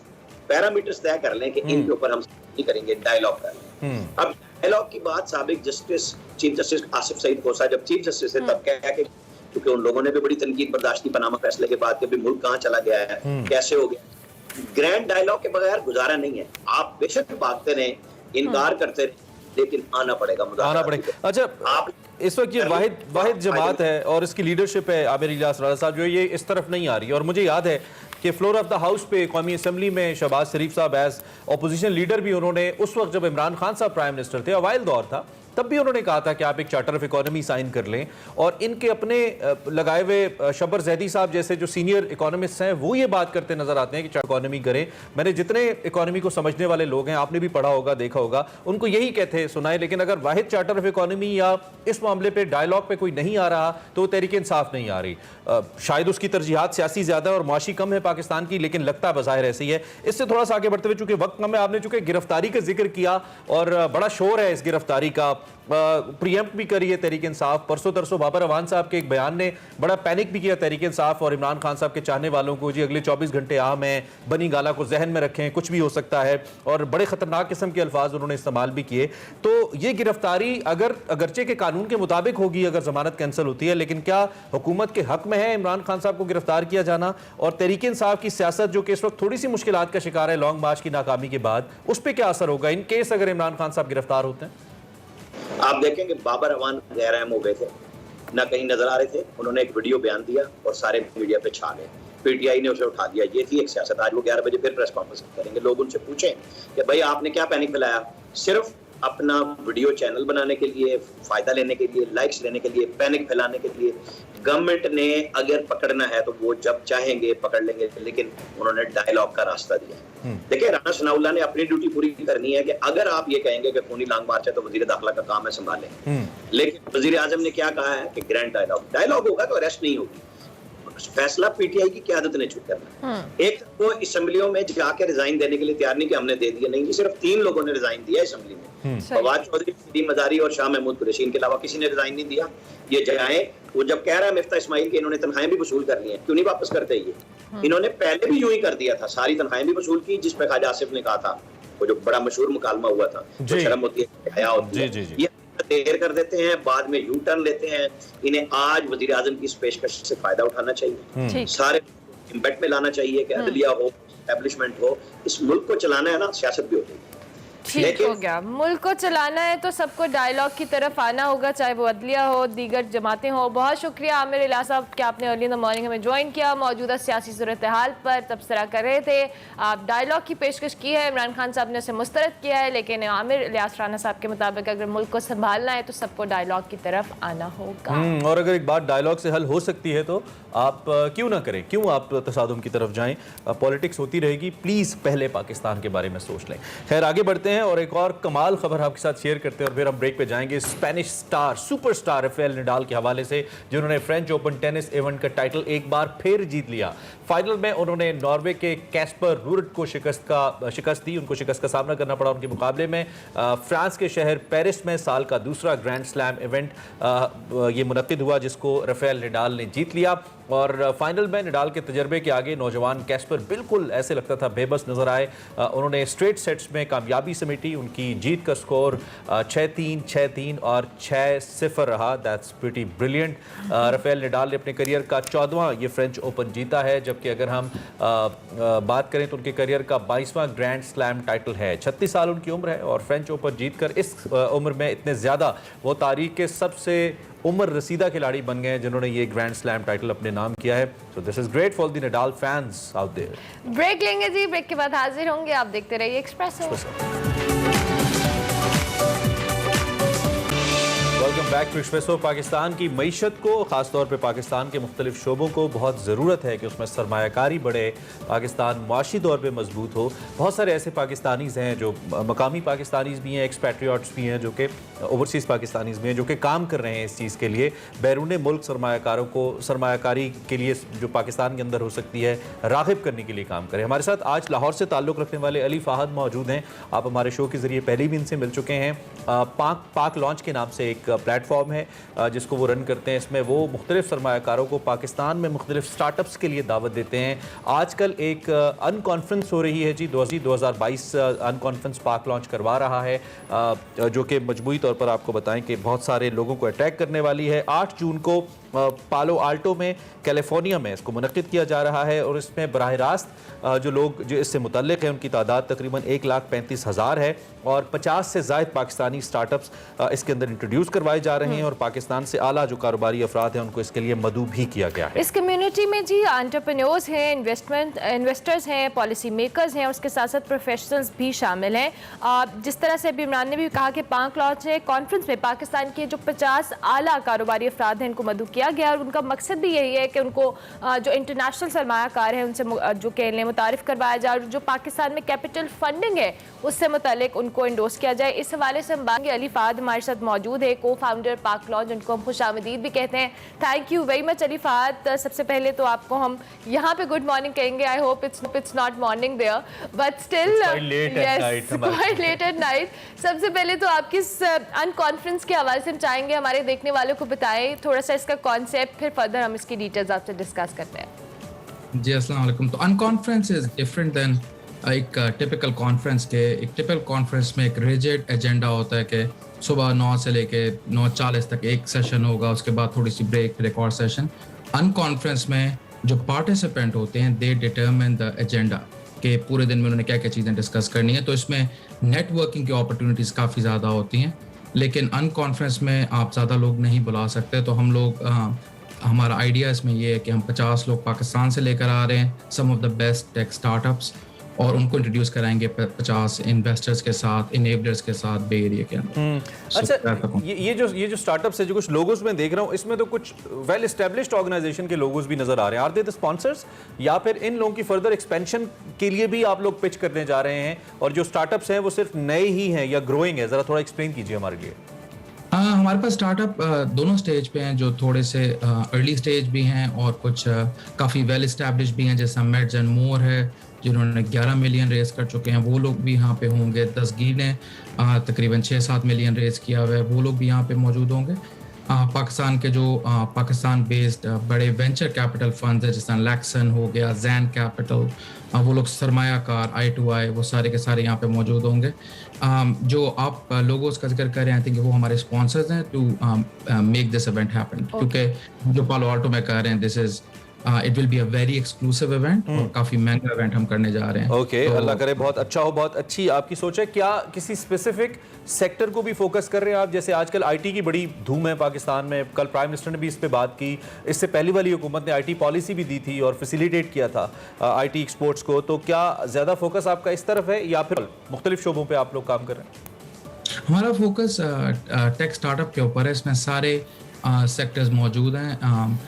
S6: पैरामीटर्स तय कर लें कि इनके ऊपर हम नहीं करेंगे, डायलॉग कर लें। अब डायलॉग की बात साबिक justice chief justice Asif Saeed Khosa जब चीफ जस्टिस थे तब कह के, क्योंकि उन लोगों ने भी बड़ी तनकीद बर्दाश्त की पनामा फैसले के बाद कि भी मुल्क कहाँ चला गया है, कैसे हो गया। ग्रैंड डायलॉग के बगैर गुजारा नहीं है। आप बेशक भागते रहे, इनकार करते रहे, लेकिन आना पड़ेगा, आना पड़ेगा।
S2: अच्छा, आप इस वक्त ये वाहिद जमात है और इसकी लीडरशिप है आमिर इलियास राजा साहब, जो ये इस तरफ नहीं आ रही है। और मुझे याद है कि फ्लोर ऑफ द हाउस पे कौमी असम्बली में शहबाज शरीफ साहब एज अपोजिशन लीडर भी उन्होंने उस वक्त जब इमरान खान साहब प्राइम मिनिस्टर थे, अवाइल दौर था, तब भी उन्होंने कहा था कि आप एक चार्टर ऑफ इकोनॉमी साइन कर लें। और इनके अपने लगाए हुए शब्बर जैदी साहब जैसे जो सीनियर इकोनॉमिस्ट हैं वो ये बात करते नजर आते हैं कि चार्टर इकोनॉमी करें। मैंने जितने इकोनॉमी को समझने वाले लोग हैं, आपने भी पढ़ा होगा, देखा होगा, उनको यही कहते सुनाए। लेकिन अगर वाहिद चार्टर ऑफ इकोनॉमी या इस मामले पर डायलॉग पे कोई नहीं आ रहा तो तहरीक इंसाफ नहीं आ रही। शायद उसकी तरजीहात सियासी ज्यादा और माशी कम है पाकिस्तान की, लेकिन लगता बज़ाहिर ऐसी है। इससे थोड़ा सा आगे बढ़ते हुए, चूंकि वक्त कम है, आपने चूंकि गिरफ्तारी का जिक्र किया और बड़ा शोर है इस गिरफ्तारी का, प्रीएम्प्ट भी करी है तहरीक इंसाफ। परसों तरसों बाबर अवान साहब के एक बयान ने बड़ा पैनिक भी किया तहरीक इंसाफ और इमरान खान साहब के चाहने वालों को, जी अगले 24 घंटे आम है, बनी गाला को जहन में रखें, कुछ भी हो सकता है, और बड़े खतरनाक किस्म के अल्फाज उन्होंने इस्तेमाल भी किए। तो ये गिरफ्तारी अगरचे के कानून के मुताबिक होगी अगर जमानत कैंसिल होती है, लेकिन क्या हुकूमत के हक में है इमरान खान साहब को गिरफ्तार किया जाना? और तहरीक इंसाफ की सियासत जो कि इस वक्त थोड़ी सी मुश्किलात का शिकार है लॉन्ग मार्च की नाकामी के बाद, उस पर क्या असर होगा इन केस अगर इमरान खान साहब गिरफ्तार होते हैं?
S6: आप देखेंगे बाबर अवान गैर अहम हो गए थे, ना कहीं नजर आ रहे थे। उन्होंने एक वीडियो बयान दिया और सारे मीडिया पे छा गए, पीटीआई ने उसे उठा दिया। ये थी एक सियासत। आज वो 11 बजे फिर प्रेस कॉन्फ्रेंस करेंगे, लोग उनसे पूछें कि भाई आपने क्या पैनिक फैलाया, सिर्फ अपना वीडियो चैनल बनाने के लिए, फायदा लेने के लिए, लाइक्स लेने के लिए, पैनिक फैलाने के लिए। गवर्नमेंट ने अगर पकड़ना है तो वो जब चाहेंगे पकड़ लेंगे, लेकिन उन्होंने डायलॉग का रास्ता दिया। देखिए, राना सनाउल्लाह ने अपनी ड्यूटी पूरी करनी है कि अगर आप ये कहेंगे कि खूनी लॉन्ग मार्च है तो वजीर दाखिला का काम है संभालें, लेकिन वजीर आजम ने क्या कहा है कि ग्रैंड डायलॉग होगा तो अरेस्ट नहीं होगी। फैसला पीटीआई की क़यादत ने चुप करना। एक तो असेंबलियों में जाके रिजाइन देने के लिए तैयार नहीं कि हमने दे दिया, नहीं जी, सिर्फ 3 लोगों ने रिजाइन दिया असेंबली में, फवाद चौधरी, सलीम मजारी और शाह महमूद कुरैशी, के अलावा किसी ने रिजाइन नहीं दिया। ये जाए, वो जब कह रहा है मिफ्ता इस्माइल के इन्होंने तनख्वाहें भी वसूल कर ली हैं, क्यों नहीं वापस करते? ये इन्होंने पहले भी यूं ही कर दिया था, सारी तनख्वाहें भी वसूल की, जिस पे ख्वाजा आसिफ ने कहा था, वो जो बड़ा मशहूर मुकालमा हुआ था, जो शर्म होती है, हया होती है, ये देर कर देते हैं, बाद में यू टर्न लेते हैं। इन्हें आज वजीर आजम की इस पेशकश से फायदा उठाना चाहिए, सारे इम्पैक्ट में लाना चाहिए कि अदलिया हो, एस्टैब्लिशमेंट हो, इस मुल्क को चलाना है ना, सियासत भी हो जाएगी।
S1: ठीक हो गया। मुल्क को चलाना है तो सबको डायलॉग की तरफ आना होगा, चाहे वो अदलिया हो, दीगर जमातें हो। बहुत शुक्रिया आमिर इलाही साहब कि आपने अर्ली इन द मॉर्निंग हमें ज्वाइन किया, मौजूदा सियासी सूरत हाल पर तबसरा कर रहे थे। आप डायलॉग की पेशकश की है, इमरान खान साहब ने उसे मुस्तरद किया है, लेकिन आमिर इलियास राना साहब के मुताबिक अगर मुल्क को संभालना है तो सबको डायलॉग की तरफ आना होगा।
S2: और अगर एक बात डायलॉग से हल हो सकती है तो आप क्यों ना करें, क्यों आप तसादुम की तरफ जाएं? पॉलिटिक्स होती रहेगी, प्लीज़ पहले पाकिस्तान के बारे में सोच लें। खैर आगे बढ़ते हैं और एक और कमाल खबर आपके साथ शेयर करते हैं और फिर हम ब्रेक पे जाएंगे। Spanish star superstar Rafael Nadal के हवाले से, जिन्होंने फ्रेंच ओपन टेनिस इवेंट का टाइटल एक बार फिर जीत लिया। फाइनल में उन्होंने नॉर्वे के कैस्पर रूरट को शिकस्त दी, उनको शिकस्त का सामना करना पड़ा। उनके मुकाबले में फ्रांस के शहर पेरिस में साल का दूसरा ग्रैंड स्लैम इवेंट ये मुनक्किद हुआ, जिसको राफेल नडाल ने जीत लिया। और फाइनल में नडाल के तजर्बे के आगे नौजवान कैस्पर बिल्कुल ऐसे लगता था बेबस नजर आए। उन्होंने स्ट्रेट सेट्स में कामयाबी समेटी। उनकी जीत का स्कोर 6-3, 6-3 और 6-0 रहा। That's pretty brilliant. Rafael Nadal ने अपने करियर का 14वां ये फ्रेंच ओपन जीता है, जबकि अगर हम बात करें तो उनके करियर का 22वां ग्रैंड स्लैम टाइटल है। 36 साल उनकी उम्र है और फ्रेंच ओपन जीतकर इस उम्र में इतने ज़्यादा वो तारीख के सबसे उम्र रसीदा खिलाड़ी बन गए हैं जिन्होंने ये ग्रैंड स्लैम टाइटल अपने नाम किया है। So this is great for the Nadal fans out there.
S1: Break लेंगे जी, ब्रेक के बाद हाजिर होंगे। आप देखते रहिए Expresso.
S2: Welcome back to Expresso. Pakistan की मईशत को, ख़ासतौर पे पाकिस्तान के मुख्तलिफ शोबों को बहुत ज़रूरत है कि उसमें सरमायाकारी बढ़े, पाकिस्तान मुआशी तौर पे मजबूत हो। बहुत सारे ऐसे पाकिस्तानीज़ हैं जो मकामी पाकिस्तानीज़ भी हैं, एक्सपैट्रियट्स भी हैं, जो कि ओवरसीज़ पाकिस्तानीज़ भी हैं, जो कि काम कर रहे हैं इस चीज़ के लिए। बैरून मुल्क सरमायाकारों को सरमायाकारी के लिए जो पाकिस्तान के अंदर हो सकती है राग़िब करने के लिए काम करें। हमारे साथ आज लाहौर से ताल्लुक़ रखने वाले अली फ़ाहद मौजूद हैं। आप हमारे शो के ज़रिए पहले भी इनसे मिल चुके हैं। पाक लॉन्च के नाम से एक प्लेटफॉर्म है जिसको वो रन करते हैं। इसमें वो मुख्तलिफ सरमायाकारों को पाकिस्तान में मुख्तलिफ स्टार्टअप्स के लिए दावत देते हैं। आजकल एक अनकॉन्फ्रेंस हो रही है जी, 2022 अनकॉन्फ्रेंस पाक लॉन्च करवा रहा है, जो कि मजमूई तौर पर आपको बताएं कि बहुत सारे लोगों को अटैक करने वाली है। 8 जून को पालो आल्टो में कैलिफोर्निया में इसको मुनक्किद किया जा रहा है और इसमें बराह रास्त जो लोग जो इससे मुतल्लिक़ हैं उनकी तादाद तकरीबन 1,35,000 है और 50 से ज़ायद पाकिस्तानी स्टार्टअप्स इसके अंदर इंट्रोड्यूस करवाए जा रहे हैं और पाकिस्तान से आला जो कारोबारी अफराद हैं उनको इसके लिए मदऊ भी किया गया है।
S1: इस कम्युनिटी में जी एंटरप्रेन्योर्स हैं, इन्वेस्टर्स हैं, पॉलिसी मेकर्स हैं, उसके साथ साथ प्रोफेशनल्स भी शामिल हैं। जिस तरह से अभी इमरान ने भी कहा कि पाक लॉन्च कॉन्फ्रेंस में पाकिस्तान के जो 50 आला कारोबारी अफराद हैं उनको मदऊ किया गया और उनका मकसद भी यही है कि उनको जो इंटरनेशनल सरमायाकार हैं उनसे जो कहने मुतारिफ करवाया जाए और जो पाकिस्तान में कैपिटल फंडिंग है उससे मुतालिक उनको इंडोर्स किया जाए। इस हवाले से हम बात अली फ़ाहद हमारे साथ मौजूद है, को फाउंडर पाक लॉन्च, उनको हम खुशामदीद भी कहते हैं। Thank you very much Ali Fahadh. सबसे पहले तो आपको हम यहाँ पे गुड मॉर्निंग कहेंगे। I hope it's not morning there but still quite late at night. सबसे पहले तो आपकी इस अनकॉन्फ्रेंस के हवाले से हम चाहेंगे हमारे देखने वालों को बताएं थोड़ा सा इसका कॉन्सेप्ट, फिर फर्दर हम इसकी डिटेल्स आपसे डिस्कस करते हैं।
S7: जी अस्सलाम वालेकुम। तो अनकॉन्फ्रेंस इज डिफरेंट देन एक टिपिकल कॉन्फ्रेंस के। एक टिपिकल कॉन्फ्रेंस में एक रिजिड एजेंडा होता है कि सुबह 9 से लेके 9:40 तक एक सेशन होगा, उसके बाद थोड़ी सी ब्रेक, फिर एक और सेशन। अनकॉन्फ्रेंस में जो पार्टिसिपेंट होते हैं दे डिटरमिन द एजेंडा कि पूरे दिन में उन्होंने क्या क्या चीज़ें डिस्कस करनी है। तो इसमें नेटवर्किंग की अपॉर्चुनिटीज़ काफ़ी ज़्यादा होती हैं, लेकिन अनकॉन्फ्रेंस में आप ज़्यादा लोग नहीं बुला सकते। तो हम लोग हमारा आइडिया इसमें ये है कि हम 50 लोग पाकिस्तान से लेकर आ रहे हैं, some of the best tech startups, और उनको इंट्रोड्यूस कराएंगे 50 इन्वेस्टर्स के साथ, इनेबलर्स के साथ बे एरिया के अंदर।
S2: अच्छा, ये जो स्टार्टअप्स है जो कुछ लोगोस में देख रहा हूँ, इसमें तो कुछ वेल एस्टेब्लिश्ड ऑर्गेनाइजेशन के लोगोस भी नजर आ रहे हैं। आर दे द स्पॉन्सर्स या फिर इन लोगों की फर्दर एक्सपेंशन के लिए भी आप लोग पिच करने जा रहे हैं, और जो स्टार्टअप्स हैं वो सिर्फ नए ही हैं या ग्रोइंग है? जरा थोड़ा एक्सप्लेन कीजिए हमारे लिए।
S7: हमारे पास स्टार्टअप दोनों स्टेज पे हैं, जो थोड़े से अर्ली स्टेज भी हैं और कुछ काफ़ी वेल एस्टैब्लिश भी हैं, जैसा मेड्स एंड मोर है जिन्होंने 11 मिलियन रेस कर चुके हैं, वो लोग भी यहाँ पे होंगे। दस्तगीर ने तकरीबन 6-7 मिलियन रेस किया हुआ है, वो लोग भी यहाँ पे मौजूद होंगे। पाकिस्तान के जो पाकिस्तान बेस्ड बड़े वेंचर कैपिटल फंड्स है, जैसा लैक्सन हो गया, जैन कैपिटल, वो लोग सरमायाकार I2I वो सारे के सारे यहाँ पे मौजूद होंगे। जो आप लोगों का जिक्र कर रहे हैं, आई थिंक वो हमारे स्पॉन्सर्स हैं to make this event happen, क्योंकि जो पालो आल्टो में कर रहे हैं, this is it will be a very exclusive event और काफी महंगा इवेंट हम करने जा रहे हैं।
S2: ओके, अल्लाह करे बहुत अच्छा हो, बहुत अच्छी आपकी सोच है। क्या किसी स्पेसिफिक सेक्टर को भी फोकस कर रहे हैं आप? जैसे आजकल आईटी की बड़ी धूम है पाकिस्तान में, कल प्राइम मिनिस्टर ने भी इस पे बात की, इससे पहली वाली हुकूमत ने आईटी पॉलिसी भी दी थी और फैसिलिटेट किया था आईटी एक्सपोर्ट्स को। तो क्या ज़्यादा फोकस आपका इस तरफ है या फिर मुख्तलिफ शोबों पर आप लोग काम कर रहे हैं?
S7: हमारा फोकस टेक स्टार्टअप के ऊपर है, इसमें सारे सेक्टर्स मौजूद हैं।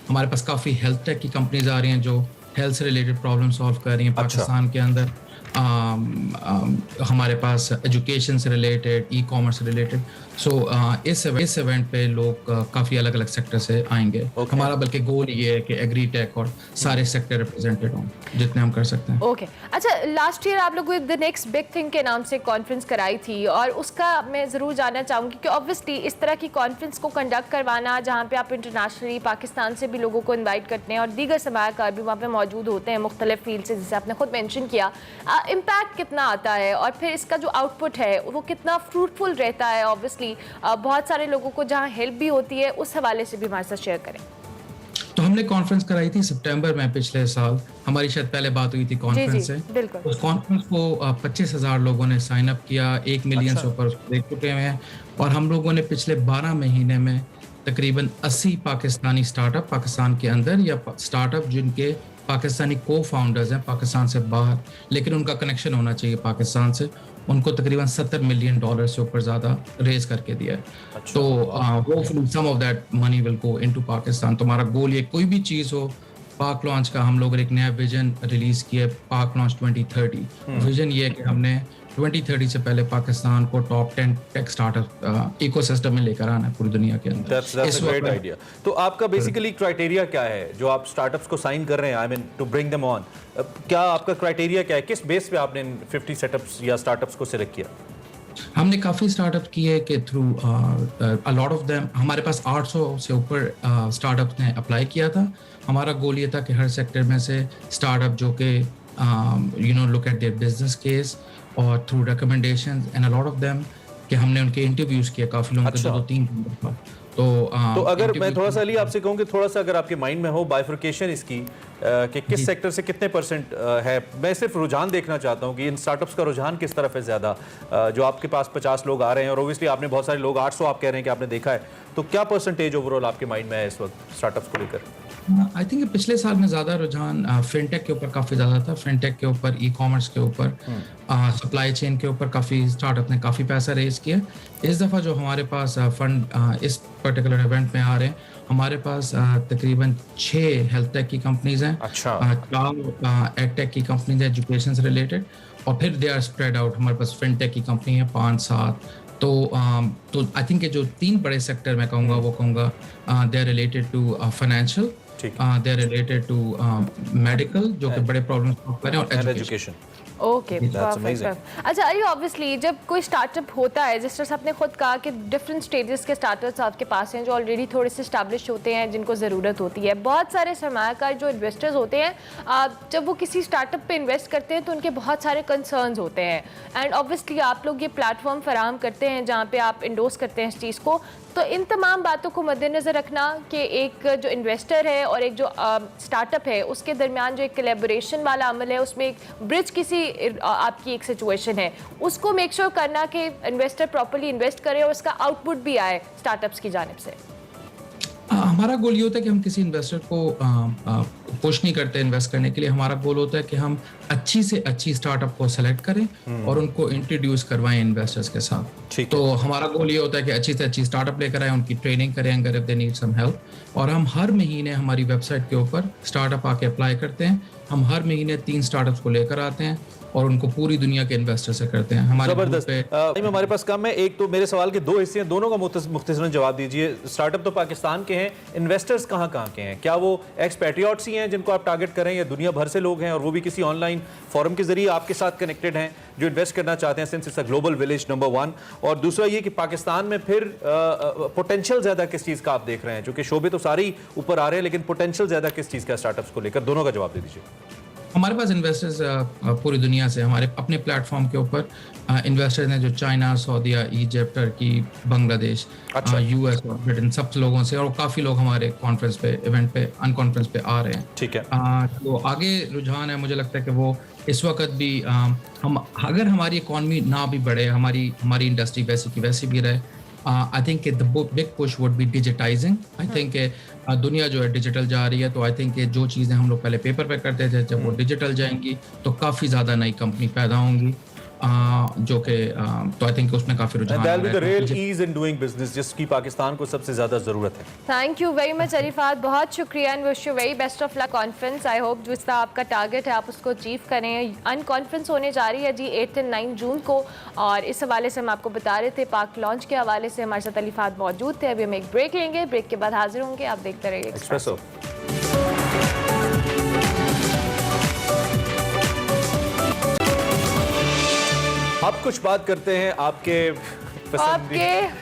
S7: हमारे पास काफ़ी हेल्थ टेक की कंपनीज आ रही हैं जो हेल्थ से रिलेटेड प्रॉब्लम सॉल्व कर रही हैं पाकिस्तान के अंदर। हमारे पास एजुकेशन से रिलेटेड, ई कॉमर्स से रिलेटेड। सो इस इवेंट पे लोग काफ़ी अलग अलग सेक्टर से आएंगे। हमारा बल्कि गोल ये है कि एग्री टेक और सारे सेक्टर रिप्रेजेंटेड हों जितने हम कर सकते हैं।
S1: ओके, अच्छा, लास्ट ईयर आप लोगों ने द नेक्स्ट बिग थिंग के नाम से कॉन्फ्रेंस कराई थी और उसका मैं ज़रूर जानना चाहूँगी कि ऑब्वियसली इस तरह की कॉन्फ्रेंस को कंडक्ट करवाना जहाँ पे आप इंटरनेशनली पाकिस्तान से भी लोगों को इन्वाइट करते हैं और दीगर सरमायाकार भी वहाँ पे मौजूद होते हैं मुख्तलिफ फील्ड से, जैसे आपने खुद मेंशन किया, इम्पैक्ट कितना आता है और फिर इसका जो आउटपुट है वो कितना फ्रूटफुल रहता है? ऑब्वियसली बहुत सारे लोगों को जहाँ हेल्प भी होती है, उस हवाले से भी हमारे साथ शेयर करें।
S7: तो हमने कॉन्फ्रेंस कराई थी सितंबर में पिछले साल, हमारी शायद पहले बात हुई थी कॉन्फ्रेंस से।
S1: बिल्कुल।
S7: उस कॉन्फ्रेंस को 25,000 लोगों ने साइन अप किया, 1 मिलियन से ऊपर उसको देख चुके हैं और हम लोगों ने पिछले 12 महीने में तकरीबन 80 पाकिस्तानी स्टार्टअप पाकिस्तान के अंदर या स्टार्टअप जिनके पाकिस्तानी को फाउंडर्स हैं पाकिस्तान से बाहर लेकिन उनका कनेक्शन होना चाहिए पाकिस्तान से, उनको तकरीबन $70 मिलियन से ऊपर ज़्यादा रेज करके दिया है। तो hopefully some of that money will go into Pakistan. तो हमारा गोल ये कोई भी चीज़ हो, पाक लॉन्च का हम लोग एक नया विजन रिलीज किया, पाक लॉन्च 2030। विजन ये है कि हमने 2030 से पहले पाकिस्तान को टॉप 10 टेक स्टार्टअप इकोसिस्टम में लेकर आना है पूरी दुनिया के अंदर।
S2: That's a great idea. तो आपका बेसिकली क्राइटेरिया क्या है जो आप स्टार्टअप्स को साइन कर रहे हैं, I mean to bring them on? क्या आपका क्राइटेरिया क्या है? किस बेस पे आपने 50 सेटअप्स या स्टार्टअप्स को सिलेक्ट किया?
S7: हमने काफ़ी स्टार्टअप किए कि through a lot of them, हमारे पास 800 से ऊपर स्टार्टअप्स ने अप्लाई किया था। हमारा गोल ये था कि हर सेक्टर में से स्टार्टअप जो कि look at their business case और through recommendations and a lot of them कि हमने उनके इंटरव्यूज किए काफ़ी लोगों के, 2-3 बार। तो
S2: अगर मैं थोड़ा सा अली आपसे कहूँ कि थोड़ा सा अगर आपके माइंड में हो बाइफर्केशन इसकी कि किस सेक्टर से कितने % है, मैं सिर्फ रुझान देखना चाहता हूँ कि इन स्टार्टअप्स का रुझान किस तरफ है ज़्यादा। जो आपके पास 50 लोग आ रहे हैं और ओबियसली आपने बहुत सारे लोग 800 आप कह रहे हैं कि आपने देखा है, तो क्या % ओवरऑल आपके माइंड में है इस वक्त स्टार्टअप्स को लेकर?
S7: आई थिंक पिछले साल में ज़्यादा रुझान फिनटेक के ऊपर काफ़ी ज़्यादा था, फिनटेक के ऊपर, ई कॉमर्स के ऊपर, सप्लाई चेन के ऊपर काफ़ी स्टार्टअप ने काफ़ी पैसा रेज किया। इस दफ़ा जो हमारे पास फंड इस पर्टिकुलर इवेंट में आ रहे हैं, हमारे पास तकरीबन 6 हेल्थ टेक की कंपनीज हैं, 4 एड टेक की कंपनीज हैं एजुकेशन से रिलेटेड, और फिर दे आर स्प्रेड आउट। हमारे पास फिनटेक की कंपनी है 5-7। तो आई थिंक जो 3 बड़े सेक्टर मैं कहूँगा वो कहूँगा they are related to financial, they are related to medical जो कि बड़े प्रॉब्लम्स कर रहे हैं, और एजुकेशन।
S1: Okay, perfect. अच्छा, ये ऑब्वियसली जब कोई स्टार्टअप होता है, जिस तरह से आपने खुद कहा कि डिफरेंट स्टेजेस के स्टार्टअप्स आपके पास हैं जो ऑलरेडी थोड़े से स्टैब्लिश होते हैं, जिनको ज़रूरत होती है। बहुत सारे सरमायाकार जो इन्वेस्टर्स होते हैं, जब वो किसी स्टार्टअप पे इन्वेस्ट करते हैं तो उनके बहुत सारे कंसर्न्स होते हैं, एंड ऑब्वियसली आप लोग ये प्लेटफॉर्म फराहम करते हैं जहाँ पे आप इंडोर्स करते हैं इस चीज़ को। तो इन तमाम बातों को मद्देनज़र रखना कि एक जो इन्वेस्टर है और एक जो स्टार्टअप है उसके दरमियान जो एक कोलैबोरेशन वाला अमल है, उसमें एक ब्रिज किसी आपकी एक सिचुएशन है, उसको मेक श्योर करना कि इन्वेस्टर प्रॉपर्ली इन्वेस्ट करे और उसका आउटपुट भी आए स्टार्टअप्स की जानिब से।
S7: हमारा गोल ये होता है कि हम किसी इन्वेस्टर को पुश नहीं करते इन्वेस्ट करने के लिए। हमारा गोल होता है कि हम अच्छी से अच्छी स्टार्टअप को सेलेक्ट करें और उनको इंट्रोड्यूस करवाएं इन्वेस्टर्स के साथ। तो हमारा गोल ये होता है कि अच्छी से अच्छी स्टार्टअप लेकर आए, उनकी ट्रेनिंग करें अगर if they need some help, और हम हर महीने हमारी वेबसाइट के ऊपर स्टार्टअप आके अप्लाई करते हैं। हम हर महीने 3 स्टार्टअप्स को लेकर आते हैं और उनको पूरी दुनिया के इन्वेस्टर से करते हैं। हमारे
S2: हमारे पास कम है, एक तो मेरे सवाल के 2 हिस्से हैं, दोनों का मुख्तसरन जवाब दीजिए। स्टार्टअप तो पाकिस्तान के हैं, इन्वेस्टर्स कहाँ के हैं? क्या वो एक्सपैट्रियट्स ही हैं जिनको आप टारगेट करें, या दुनिया भर से लोग हैं और वो भी किसी ऑनलाइन फोरम के जरिए आपके साथ कनेक्टेड हैं जो इन्वेस्ट करना चाहते हैं, since it's a global village, number 1। और दूसरा ये कि पाकिस्तान में फिर पोटेंशियल ज़्यादा किस चीज़ का आप देख रहे हैं? चूँकि शोबे तो सारे ही ऊपर आ रहे हैं, लेकिन पोटेंशियल ज़्यादा किस चीज़ का स्टार्टअप्स को लेकर? दोनों का जवाब दे दीजिए।
S7: हमारे पास इन्वेस्टर्स पूरी दुनिया से, हमारे अपने प्लेटफॉर्म के ऊपर इन्वेस्टर्स हैं जो China, Saudia, Egypt, Turkey, Bangladesh, US और ब्रिटेन, सब लोगों से, और काफ़ी लोग हमारे कॉन्फ्रेंस पे, इवेंट पे, अनकॉन्फ्रेंस पे आ रहे हैं। ठीक है। तो आगे रुझान है, मुझे लगता है कि वो इस वक्त भी हम अगर हमारी इकॉनमी ना भी बढ़े, हमारी इंडस्ट्री वैसी की वैसी भी रहे, I think the big push would be digitizing. I think दुनिया जो है डिजिटल जा रही है, तो आई थिंक जो चीज़ें हम लोग पहले पेपर पे करते थे, जब वो डिजिटल जाएंगी तो काफ़ी ज़्यादा नई कंपनी पैदा होंगी, जो कि तो आई थिंक उसमें काफ़ी रुझान
S2: है। The real ease in doing business, जिसकी पाकिस्तान को सबसे ज़्यादा ज़रूरत है।
S1: Thank you very much Arifat, बहुत शुक्रिया and wish you very best of luck conference. I hope जिसका आपका टारगेट है आप उसको अचीव करें। अनकॉन्फ्रेंस होने जा रही है जी 8 और 9 जून को, और इस हवाले से हम आपको बता रहे थे, पाक लॉन्च के हवाले से हमारे साथ अलीफात मौजूद थे। अभी हम एक ब्रेक लेंगे, ब्रेक के बाद हाजिर होंगे, आप देखते रहिए एक्सप्रेसो।
S2: अब कुछ बात करते हैं आपके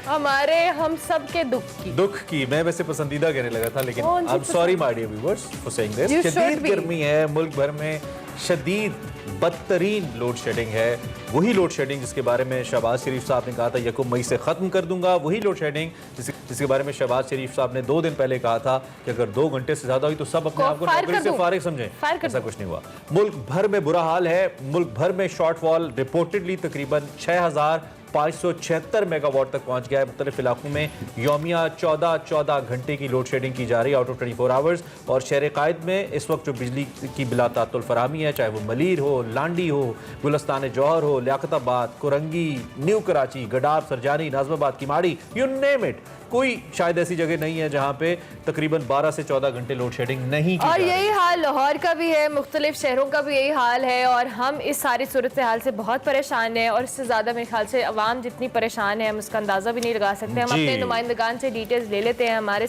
S1: हमारे हम सब के दुख की।
S2: मैं वैसे पसंदीदा कहने लगा था, लेकिन I am sorry my dear viewers for saying this. शदीद गर्मी है मुल्क भर में, शदीद बदतरीन लोड शेडिंग है। वही लोड शेडिंग जिसके बारे में शहबाज शरीफ साहब ने कहा था 1 मई से ख़त्म कर दूंगा, वही लोड शेडिंग जिसके बारे में शहबाज शरीफ साहब ने 2 दिन पहले कहा था कि अगर 2 घंटे से ज़्यादा हुई तो सब अपने आप को नौकरी से फारिग समझें। ऐसा कुछ नहीं हुआ। मुल्क भर में बुरा हाल है। मुल्क भर में शॉर्टफॉल रिपोर्टेडली तकरीबन 6576 मेगावाट तक पहुंच गया है। मुख्तलिफ इलाकों में यौमिया 14 घंटे की लोड शेडिंग की जा रही है आउट ऑफ 24 आवर्स। और शहर कायद में इस वक्त जो बिजली की बिलातातुल फराहमी है, चाहे वो मलीर हो, लांडी हो, गुलस्तान जौहर हो, लियाकताबाद, कुरंगी, न्यू कराची, गडार, Surjani, Nazimabad, Kemari, you name it, कोई शायद ऐसी जगह नहीं है जहां पे तकरीबन 12 से 14 घंटे लोड शेडिंग नहीं की।
S1: और यही हाल लाहौर का भी है, मुख्तलिफ शहरों का भी यही हाल है, और हम इस सारी सूरत हाल से बहुत परेशान हैं। और इससे ज़्यादा मेरे ख्याल से अवाम जितनी परेशान है हम उसका अंदाज़ा भी नहीं लगा सकते। हम अपने नुमाइंदगान से डिटेल्स ले लेते हैं। हमारे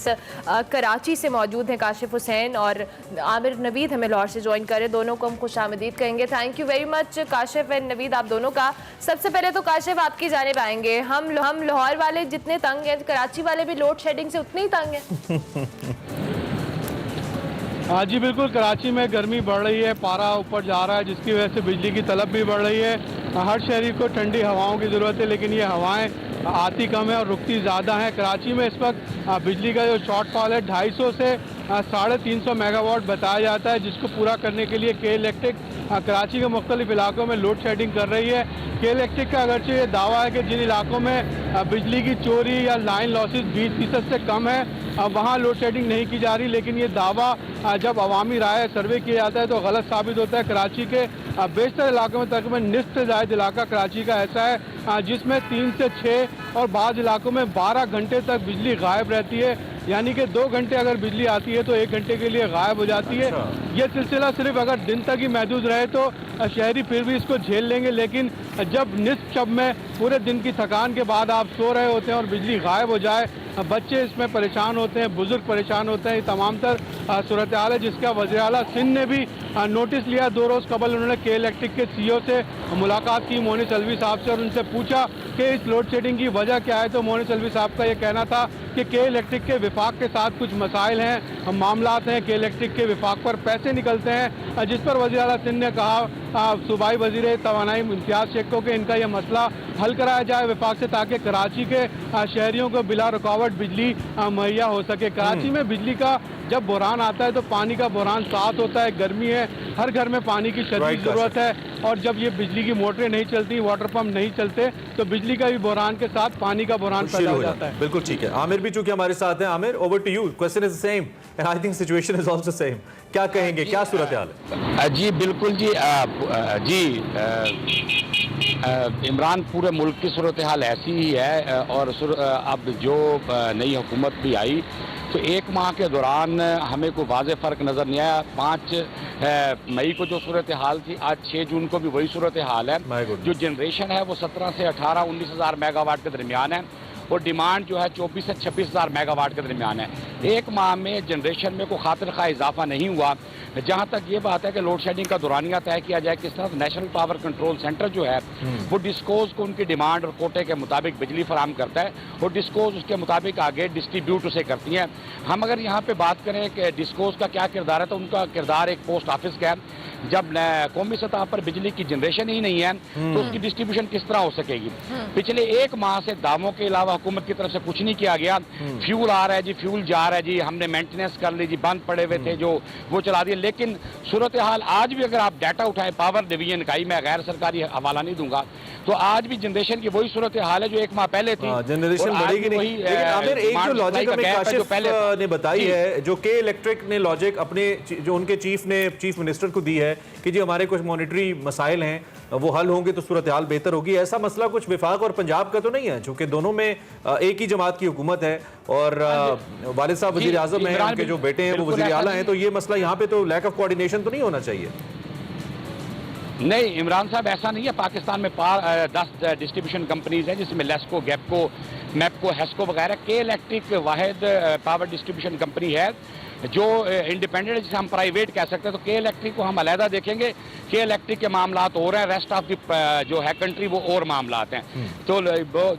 S1: कराची से मौजूद हैं काशिफ हुसैन और आमिर नवीद, हमें लाहौर से ज्वाइन करें। दोनों को हम खुशामदीद कहेंगे। Thank you very much Kashif and Naveed, आप दोनों का। सबसे पहले तो काशिफ आपकी जानिब आएंगे। हम लाहौर वाले जितने तंग हैं, कराची वाले भी लोड शेडिंग से उतने ही तंग हैं।
S8: हाँ जी बिल्कुल, कराची में गर्मी बढ़ रही है, पारा ऊपर जा रहा है, जिसकी वजह से बिजली की तलब भी बढ़ रही है। हर शहरी को ठंडी हवाओं की ज़रूरत है, लेकिन ये हवाएं आती कम है और रुकती ज़्यादा है। कराची में इस वक्त बिजली का जो शॉर्टफॉल है 250 से 350 मेगावाट बताया जाता है, जिसको पूरा करने के लिए के इलेक्ट्रिक कराची के मुख्तलिफ इलाकों में लोड शेडिंग कर रही है। के इलेक्ट्रिक का अगरचे ये दावा है कि जिन इलाकों में बिजली की चोरी या लाइन लॉसेस 20% से कम है, वहाँ लोड शेडिंग नहीं की जा रही, लेकिन ये दावा जब अवामी राय सर्वे किया जाता है तो गलत साबित होता है। कराची के बेशतर इलाकों में तकरीबन निस्फ से ज़ायद इलाका कराची का ऐसा है जिसमें 3 से 6 और बाज़ इलाकों में 12 घंटे तक बिजली गायब रहती है, यानी कि 2 घंटे अगर बिजली आती है तो 1 घंटे के लिए गायब हो जाती है। ये सिलसिला सिर्फ अगर दिन तक ही महदूद रहे तो शहरी फिर भी इसको झेल लेंगे, लेकिन जब निस्फ शब में पूरे दिन की थकान के बाद आप सो रहे होते हैं और बिजली गायब हो जाए, बच्चे इसमें परेशान होते हैं, बुजुर्ग परेशान होते हैं। ये तमाम तर सूरत हाल है जिसका वज़ीर आला सिंध ने भी नोटिस लिया। 2 रोज़ कबल उन्होंने के इलेक्ट्रिक के CEO से मुलाकात की, मोनिस अलवी साहब से, और उनसे पूछा कि इस लोड शेडिंग की वजह क्या है। तो मोनिस अलवी साहब का ये कहना था कि के इलेक्ट्रिक के विफाक के साथ कुछ मसाइल हैं, मामलात हैं। के इलेक्ट्रिक के विफाक पर पैसे निकलते हैं, जिस पर वज़ीर आला सिंध ने कहा सूबाई वज़ीर तवानाई इम्तियाज़ शेख को कि इनका यह मसला हल कराया जाए विफाक से, ताकि कराची के शहरियों को बिला रुकावट बिजली मुहैया हो सके। कराची में बिजली का जब बहरान आता है तो पानी का बहरान साथ होता है, गर्मी है, हर घर में पानी की शदीद ज़रूरत है, और जब ये बिजली की मोटरें नहीं चलती, वाटर पंप नहीं चलते, तो बिजली का भी बहरान के साथ पानी का बहरान पैदा हो जाता है।
S2: बिल्कुल ठीक है। आमिर भी चूंकि हमारे साथ हैं। Aamir, over to you. Question is the same and I think situation is also same. क्या कहेंगे, क्या सूरत हाल है?
S9: जी बिल्कुल जी, इमरान, पूरे मुल्क की सूरत हाल ऐसी ही है। और अब जो नई हुकूमत भी आई तो 1 माह के दौरान हमें कोई वाज़ेह फ़र्क नज़र नहीं आया। 5 मई को जो सूरत हाल थी, आज 6 जून को भी वही सूरत हाल है। जो जनरेशन है वो 17 से 18-19 हज़ार मेगावाट के दरमियान है। और डिमांड जो है 24 से 26 हज़ार मेगावाट के दरमियान है। एक माह में जनरेशन में कोई खातिर खा इजाफा नहीं हुआ। जहाँ तक ये बात है कि लोड शेडिंग का दौरानिया तय किया जाए, किस तरह नेशनल पावर कंट्रोल सेंटर जो है वो डिस्कोज को उनकी डिमांड और कोटे के मुताबिक बिजली फराम करता है और डिस्कोज उसके मुताबिक आगे डिस्ट्रीब्यूट उसे करती हैं। हम अगर यहाँ पे बात करें कि डिस्कोज का क्या किरदार है, तो उनका किरदार एक पोस्ट ऑफिस का है। जब कौमी सतह पर बिजली की जनरेशन ही नहीं है तो उसकी डिस्ट्रीब्यूशन किस तरह हो सकेगी। पिछले एक माह से दावों के अलावा हुकूमत की तरफ से कुछ नहीं किया गया। फ्यूल आ रहा है जी, फ्यूल जा रहा है जी, हमने मेंटेनेंस कर ली जी, बंद पड़े हुए थे जो वो चला दिए। लेकिन सूरत हाल आज भी अगर आप डाटा उठाएं पावर डिवीजन का ही, मैं गैर सरकारी हवाला नहीं दूंगा, तो आज भी जनरेशन की वही सूरत हाल है जो एक माह पहले थी।
S2: जनरेशन बढ़ेगी नहीं। लेकिन आमिर, एक जो लॉजिक हमें काशिफ ने बताई है, जो के इलेक्ट्रिक ने लॉजिक अपने जो उनके चीफ मिनिस्टर को दी है कि जी हमारे कुछ मॉनिटरी मसाइल हैं, वो हल होंगे तो सूरत हाल बेहतर होगी। ऐसा मसला कुछ विफाक और पंजाब का तो नहीं है, चूंकि दोनों में एक ही जमात की हुकूमत है और वालिद साहब वजीर आजम हैं, उनके जो बेटे हैं वो वजीर आला हैं, तो ये मसला यहाँ पे तो लैक ऑफ कोऑर्डिनेशन तो नहीं होना चाहिए।
S9: नहीं इमरान साहब, ऐसा नहीं है। पाकिस्तान में 10 डिस्ट्रीब्यूशन कंपनीज हैं जिसमें लेस्को, गैपको, मैपको, हेस्को वगैरह। के इलेक्ट्रिक वाहिद पावर डिस्ट्रीब्यूशन कंपनी है जो इंडिपेंडेंट, जिसे हम प्राइवेट कह सकते हैं। तो के इलेक्ट्रिक को हम अलहदा देखेंगे। के इलेक्ट्रिक के मामलात हो रहे हैं, रेस्ट ऑफ द जो है कंट्री वो और मामलात हैं। तो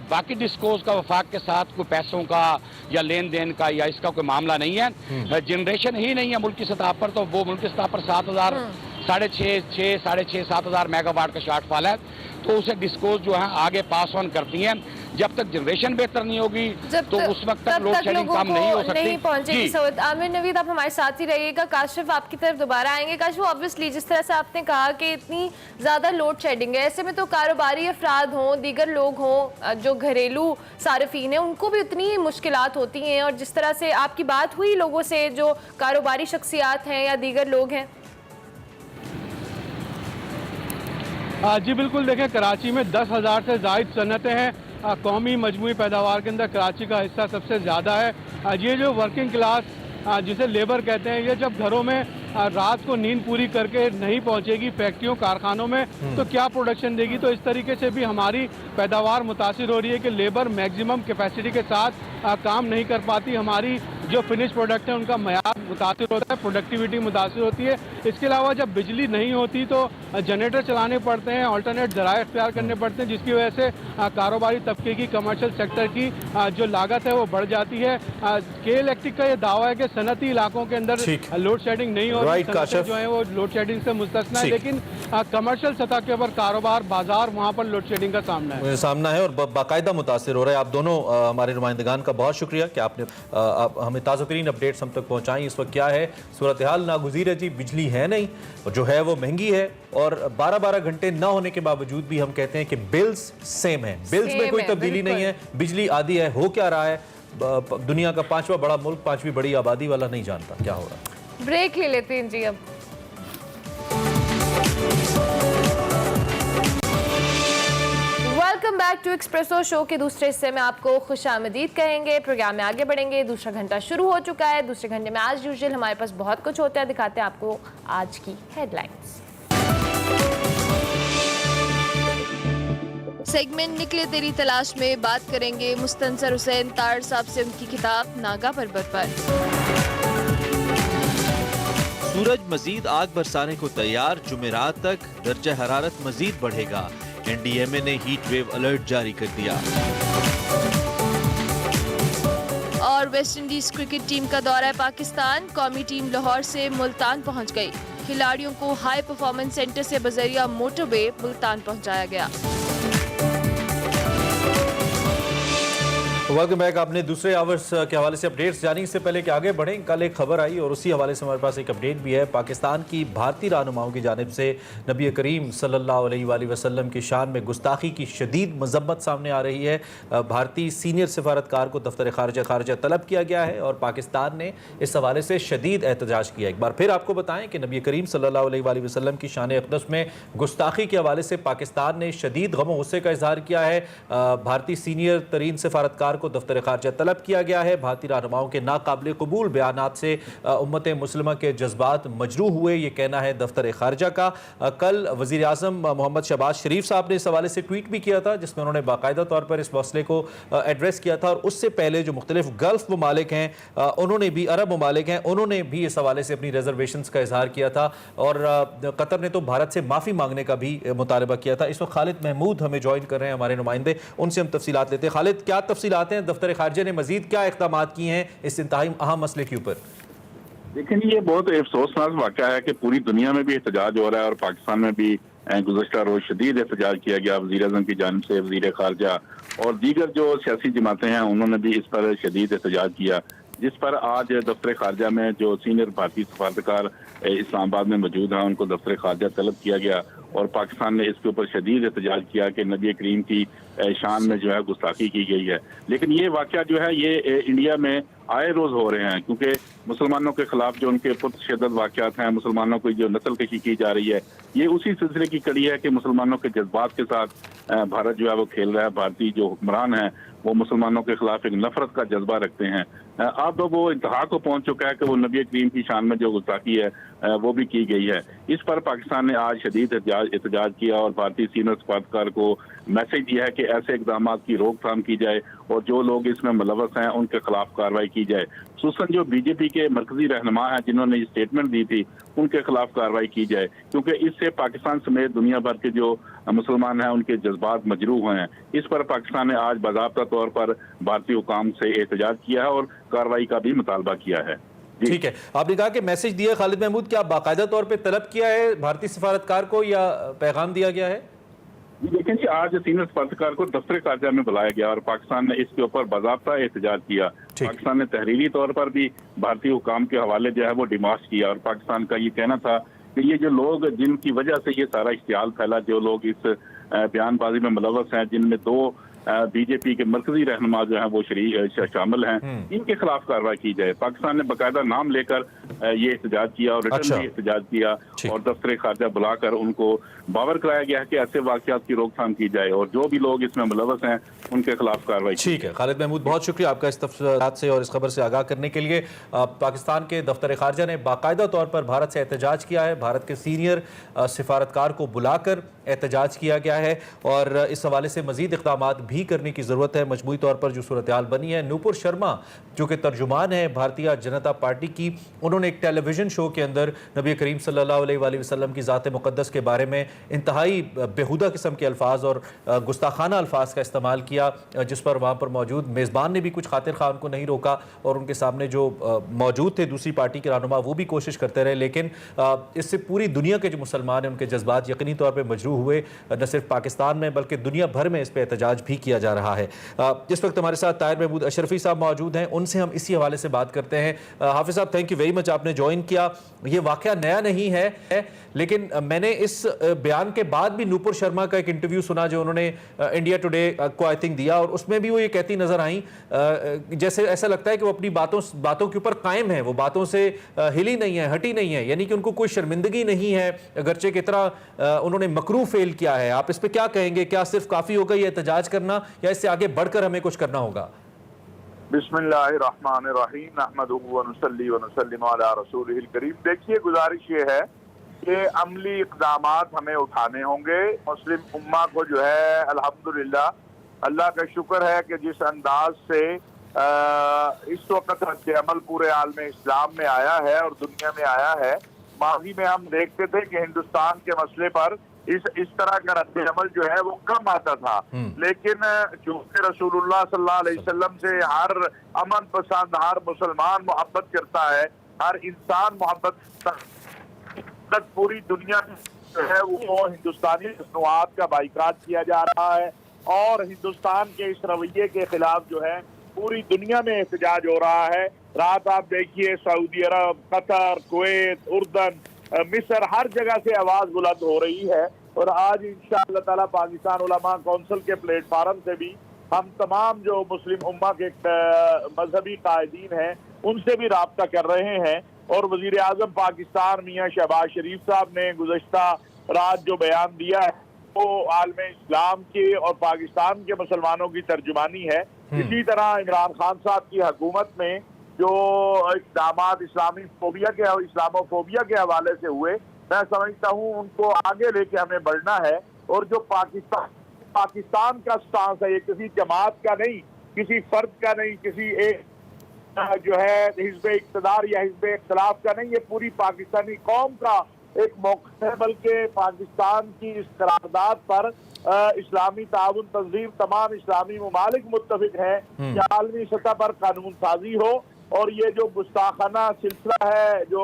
S9: बाकी डिस्कोज का वफाक के साथ कोई पैसों का या लेन देन का या इसका कोई मामला नहीं है। जनरेशन ही नहीं है मुल्क की सतह पर, तो वो मुल्क की सतह पर 7,000 साढ़े 7,000 मेगावाट का शॉर्टफॉल है। तो उसे डिस्कोज जो है आगे पास ऑन करती हैं। जब तक जनरेशन बेहतर नहीं होगी तो उस वक्त तक लोड शेडिंग कम नहीं हो सकती,
S1: नहीं पहुंचेगी। सऊद आमिर नवीद, आप हमारे साथ ही रहिएगा। काशिफ, आपकी तरफ दोबारा आएंगे। काशिफ, ऑब्वियसली जिस तरह से आपने कहा कि इतनी ज़्यादा लोड शेडिंग है, ऐसे में तो कारोबारी अफराद हों, दीगर लोग हों, जो घरेलू सार्फिन हैं, उनको भी उतनी मुश्किलात होती हैं। और जिस तरह से आपकी बात हुई लोगों से जो कारोबारी शख्सियात हैं या दीगर लोग हैं।
S8: जी बिल्कुल, देखें कराची में 10,000 से ज़ायद सनतें हैं। कौमी मजमूई पैदावार के अंदर कराची का हिस्सा सबसे ज़्यादा है। ये जो वर्किंग क्लास जिसे लेबर कहते हैं, ये जब घरों में रात को नींद पूरी करके नहीं पहुंचेगी फैक्ट्रियों कारखानों में तो क्या प्रोडक्शन देगी। तो इस तरीके से भी हमारी पैदावार मुतासिर हो रही है कि लेबर मैक्सिमम कैपेसिटी के साथ काम नहीं कर पाती। हमारी जो फिनिश प्रोडक्ट है उनका मयार मुतासिर होता है, प्रोडक्टिविटी मुतासिर होती है। इसके अलावा जब बिजली नहीं होती तो जनरेटर चलाने पड़ते हैं, अल्टरनेट ज़राए इख्तियार करने पड़ते हैं, जिसकी वजह से कारोबारी तबके की, कमर्शियल सेक्टर की जो लागत है वो बढ़ जाती है। के इलेक्ट्रिक का ये दावा है कि सनती इलाकों के अंदर लोड शेडिंग नहीं हो रही, जो है वो लोड शेडिंग से मुस्तस्ना है। लेकिन कमर्शियल सतह के ऊपर कारोबार, बाजार, वहाँ पर लोड शेडिंग का सामना है
S2: और बाकायदा मुतासिर हो रहा है। आप दोनों हमारे नुमाइंदगान का बहुत शुक्रिया कि आपने हमें ताज़ा तरीन अपडेट्स हम तक पहुँचाई। इस वक्त क्या है सूरत हाल, नागुज़ीर है जी, बिजली है नहीं, जो है वो महंगी है और 12-12 घंटे न होने के बावजूद भी हम कहते हैं कि बिल्स सेम है, बिल्स में कोई तब्दीली नहीं है, बिजली आधी है। हो क्या रहा है? दुनिया का 5वां बड़ा मुल्क, 5वीं बड़ी आबादी वाला नहीं जानता क्या हो रहा है।
S1: ब्रेक ले लेते हैं जी अब। Welcome back to Expresso show के दूसरे हिस्से में आपको खुशामदीद कहेंगे। प्रोग्राम में आगे बढ़ेंगे। दूसरा घंटा शुरू हो चुका है। दूसरे घंटे में आज यूजुअल हमारे पास बहुत कुछ होता है। दिखाते हैं आपको आज की हेडलाइंस। सेगमेंट निकले तेरी तलाश में बात करेंगे मुस्तनसर हुसैन तार साहब से उनकी किताब नागा पर्वत पर।
S3: सूरज मजीद आग बरसाने को तैयार, जुमेरात तक दर्जा हरारत मजीद बढ़ेगा। एनडीएमए ने हीट वेव अलर्ट जारी कर दिया।
S1: और वेस्ट इंडीज क्रिकेट टीम का दौरा है पाकिस्तान। कौमी टीम लाहौर से मुल्तान पहुंच गई। खिलाड़ियों को हाई परफॉर्मेंस सेंटर से बजरिया मोटरवे मुल्तान पहुंचाया गया।
S2: Welcome back. आपने दूसरे आवर्स के हवाले से अपडेट्स जानी। इससे पहले कि आगे बढ़ें, कल एक खबर आई और उसी हवाले से हमारे पास एक अपडेट भी है। पाकिस्तान की भारतीय रहनुमाओं की जानिब से नबी करीम सल्लल्लाहु अलैहि वसल्लम की शान में गुस्ताखी की शदीद मजम्मत सामने आ रही है। भारतीय सीनियर सफारतकार को दफ्तर खारजा तलब किया गया है और पाकिस्तान ने इस हवाले से शदीद एहतजाज किया। एक बार फिर आपको बताएं कि नबी करीम सल्लल्लाहु अलैहि वसल्लम की शान अक़दस में गुस्ताखी के हवाले से पाकिस्तान ने शदीद गम व गुस्से का इजहार किया है। भारतीय सीनियर तरीन सफारतकार को दफ्तर खारजा तलब किया गया है। भारतीय रहनुमाओं के नाकाबिल कबूल बयानात से उम्मत मुस्लिमा के जज्बात मजरूह हुए, ये कहना है दफ्तर खारजा का। कल वज़ीर आज़म मोहम्मद शहबाज शरीफ साहब ने इस हवाले से ट्वीट भी किया था, जिसमें उन्होंने बाकायदा तौर पर इस मसले को एड्रेस किया था। और उससे पहले जो मुख्तलिफ गल्फ ममालिक हैं उन्होंने भी, अरब ममालिक हैं, उन्होंने भी इस हवाले से अपनी रिजर्वेशंस का इजहार किया था। और कतर ने तो भारत से माफ़ी मांगने का भी मुतालबा किया था। इस वक्त खालिद महमूद हमें ज्वाइन कर रहे हैं, हमारे नुमाइंदे, उनसे हम तफसीलात लेते हैं। खालिद, क्या तफसीलात हैं? दफ्तर खारजा ने मजीद क्या इक़दाम किए हैं इस इंतहाई अहम मसले के ऊपर?
S10: लेकिन ये बहुत अफसोसनाक वाक़या है कि पूरी दुनिया में भी एहतजाज हो रहा है और पाकिस्तान में भी गुज़श्ता रोज शदीद एहतजाज किया गया वज़ीर आज़म की जानिब से। वज़ीर खारजा और दीगर जो सियासी जमातें हैं उन्होंने भी इस पर शदीद एहतजाज किया, जिस पर आज दफ्तर खारजा में जो सीनियर भारतीय सफारतकार इस्लामाबाद में मौजूद हैं उनको दफ्तर खारजा तलब किया गया और पाकिस्तान ने इसके ऊपर शदीद एहतजाज किया कि नबी करीम की शान में जो है गुस्ताखी की गई है। लेकिन ये वाक़या जो है ये इंडिया में आए रोज़ हो रहे हैं, क्योंकि मुसलमानों के खिलाफ जो उनके पुरतशद्दद वाक़यात हैं, मुसलमानों की जो नस्ल कशी की जा रही है, ये उसी सिलसिले की कड़ी है कि मुसलमानों के जज्बात के साथ भारत जो है वो खेल रहा है। भारतीय जो हुक्मरान हैं वो मुसलमानों के खिलाफ एक नफरत का जज्बा रखते हैं। अब वो इंतहा को पहुंच चुका है कि वो नबी करीम की शान में जो गुस्ताखी है वो भी की गई है। इस पर पाकिस्तान ने आज शदीद एहतजाज किया और भारतीय सीनियर सफारतकार को मैसेज दिया है कि ऐसे इक़दाम की रोकथाम की जाए और जो लोग इसमें मुलव्वस हैं उनके खिलाफ कार्रवाई की जाए। खुसूसन जो बीजेपी के मरकजी रहनुमा हैं जिन्होंने ये स्टेटमेंट दी थी उनके खिलाफ कार्रवाई की जाए, क्योंकि इससे पाकिस्तान समेत दुनिया भर के जो मुसलमान हैं उनके जज्बात मजरूह हुए हैं। इस पर पाकिस्तान ने आज बाज़ाब्ता तौर पर भारतीय हुकाम से एहतजाज किया है और कार्रवाई का भी मुतालबा किया है।
S2: ठीक है, आपने कहा कि मैसेज दिया खालिद महमूद, क्या बाकायदा तौर पे तलब किया है भारतीय सफारतकार को या पैगाम दिया गया है?
S10: लेकिन जी आज सीनियर सफारतकार को दफ्तर खारजा में बुलाया गया और पाकिस्तान ने इसके ऊपर बाज़ाब्ता एहतजाज किया। पाकिस्तान ने तहरीरी तौर पर भी भारतीय हुकाम के हवाले जो है वो डिमांड किया और पाकिस्तान का ये कहना था कि ये जो लोग जिनकी वजह से ये सारा इश्तियाल फैला, जो लोग इस बयानबाजी में मुलव्वस हैं, जिनमें 2 बीजेपी के मरकजी रहनुमा जो हैं वो शामिल हैं, इनके खिलाफ कार्रवाई की जाए। पाकिस्तान ने बाकायदा नाम लेकर ये एहतजाज किया और रिटर्न भी एहतजाज किया और दफ्तर खारजा बुलाकर उनको बावर कराया गया कि ऐसे वाक़यात की रोकथाम की जाए और जो भी लोग इसमें मुलव्वस हैं उनके खिलाफ कार्रवाई।
S2: ठीक है खालिद महमूद, बहुत शुक्रिया आपका इस तफसीलात से और इस खबर से आगाह करने के लिए। पाकिस्तान के दफ्तर खारजा ने बाकायदा तौर पर भारत से एहतजाज किया है, भारत के सीनियर सिफारतकार को बुलाकर एहतजाज किया गया है और इस हवाले से मजीद इक़दाम भी करने की ज़रूरत है। मजमूई तौर पर जो सूरत हाल बनी है, नूपुर शर्मा जो कि तर्जुमान है भारतीय जनता पार्टी की, उन्होंने एक टेलीविज़न शो के अंदर नबी करीम सल्लल्लाहु अलैहि वसल्लम की ज़ात मुक़द्दस के बारे में इंतहाई बेहुदा किस्म के अल्फाज और गुस्ताखाना अल्फाज का इस्तेमाल किया, जिस पर वहाँ पर मौजूद मेज़बान ने भी कुछ खातिर खां उनको नहीं रोका और उनके सामने जो मौजूद थे दूसरी पार्टी के रहनुमा वो भी कोशिश करते रहे। लेकिन इससे पूरी दुनिया के जो मुसलमान हैं उनके जज्बात यकीनी तौर पर मजरूह हुए, न सिर्फ पाकिस्तान में बल्कि दुनिया भर में इस पर एहतजाज भी किया जा रहा है। इस वक्त हमारे साथ ताहिर महमूद अशरफी साहब मौजूद हैं, उनसे हम इसी हवाले से बात करते हैं। हाफिज साहब, थैंक यू वेरी मच, आपने ज्वाइन किया। ये वाकया नया नहीं है, लेकिन मैंने इस बयान के बाद भी नूपुर शर्मा का एक इंटरव्यू सुना जो उन्होंने इंडिया टुडे को आई थिंक दिया और उसमें भी वो ये कहती नजर आई जैसे ऐसा लगता है कि वो अपनी बातों के ऊपर कायम है, वो बातों से हिली नहीं है, हटी नहीं है, यानी कि उनको कोई शर्मिंदगी नहीं है, अगरचे की तरह उन्होंने मकरू फेल किया है। आप इस पर क्या कहेंगे? क्या सिर्फ काफ़ी होगा ये एहतजाज करना या इससे आगे बढ़कर हमें कुछ करना होगा?
S11: बिस्मिल्लाहिर्रहमानिर्रहीम, नहमदुहु व नुसल्ली व नुसल्लिमु अला रसूलिहिल करीम। देखिए, गुजारिश ये है कि अमली इक़दामात हमें उठाने होंगे। मुस्लिम उम्मा को जो है अल्हम्दुलिल्लाह, अल्लाह का शुक्र है कि जिस अंदाज से इस वक्त रद्द अमल पूरे आलम इस्लाम में आया है और दुनिया में आया है, माजी में हम देखते थे कि हिंदुस्तान के मसले पर इस तरह का रद्द अमल जो है वो कम आता था। लेकिन चूंकि रसूलुल्लाह सल्लल्लाहु अलैहि वसल्लम से हर अमन पसंद, हर मुसलमान मोहब्बत करता है, हर इंसान मोहब्बत, पूरी दुनिया जो है वो हिंदुस्तानी मसनूआत का बाइकाट किया जा रहा है और हिंदुस्तान के इस रवैये के खिलाफ जो है पूरी दुनिया में एहतजाज हो रहा है। रात आप देखिए, सऊदी अरब, कतर, कुवैत, उर्दन, मिस्र, हर जगह से आवाज बुलंद हो रही है और आज इंशाअल्लाह ताला पाकिस्तान उलमा कौंसिल के प्लेटफार्म से भी हम तमाम जो मुस्लिम उम्मा के मजहबी कायदीन हैं उनसे भी राब्ता कर रहे हैं और वजीर आजम पाकिस्तान मियाँ शहबाज शरीफ साहब ने गुज़श्ता रात जो बयान दिया है वो आलम इस्लाम के और पाकिस्तान के मुसलमानों की तर्जुमानी है। इसी तरह इमरान खान साहब की हुकूमत में जो इक़दामात इस्लामोफोबिया के हवाले से हुए, मैं समझता हूँ उनको आगे लेके हमें बढ़ना है। और जो पाकिस्तान का स्टांस है, ये किसी जमात का नहीं, किसी फर्द का नहीं, किसी एक जो है हिज़्ब इक़्तिदार या हिज़्ब इख्तिलाफ का नहीं, ये पूरी पाकिस्तानी कौम का एक मौक़िफ़ है। बल्कि पाकिस्तान की इस करारदाद पर इस्लामी ताउन तंजीम तमाम इस्लामी ममालिक मुत्तफिक हैं कि आलमी सतह पर कानून साजी हो और ये जो गुस्ताखाना सिलसिला है जो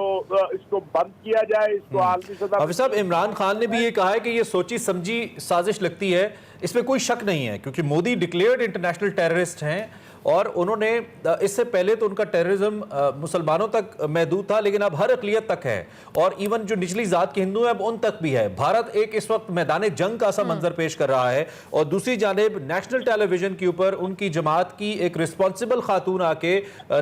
S11: इसको बंद किया जाए, इसको आलमी सतह।
S2: हाफिज साहब, इमरान खान ने भी ये कहा है कि ये सोची समझी साजिश लगती है, इसमें कोई शक नहीं है, क्योंकि मोदी डिक्लेयर्ड इंटरनेशनल टेररिस्ट हैं और उन्होंने इससे पहले तो उनका टेररिज्म मुसलमानों तक महदूद था, लेकिन अब हर अक़लियत तक है और इवन जो निचली ज़ात के हिंदू हैं अब उन तक भी है। भारत एक इस वक्त मैदान जंग का सा मंजर पेश कर रहा है और दूसरी जानिब नेशनल टेलीविजन के ऊपर उनकी जमात की एक रिस्पॉन्सिबल खातून आके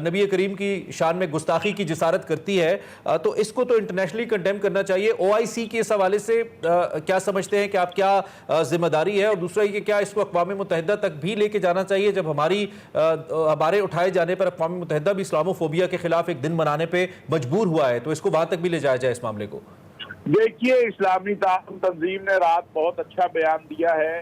S2: नबी करीम की शान में गुस्ताखी की जिसारत करती है, तो इसको तो इंटरनेशनली कंडेम करना चाहिए। OIC के इस हवाले से क्या समझते हैं कि आप क्या जिम्मेदारी है, और दूसरा ये क्या इसको अक़वाम मुत्तहिदा तक भी लेके जाना चाहिए, जब हमारे उठाए जाने पर अक़वाम मुत्तहिदा भी इस्लामोफोबिया के खिलाफ एक दिन मनाने पे मजबूर हुआ है, तो इसको वहां तक भी ले जाया जाए इस मामले को।
S11: देखिए, इस्लामी ताउन तंजीम ने रात बहुत अच्छा बयान दिया है,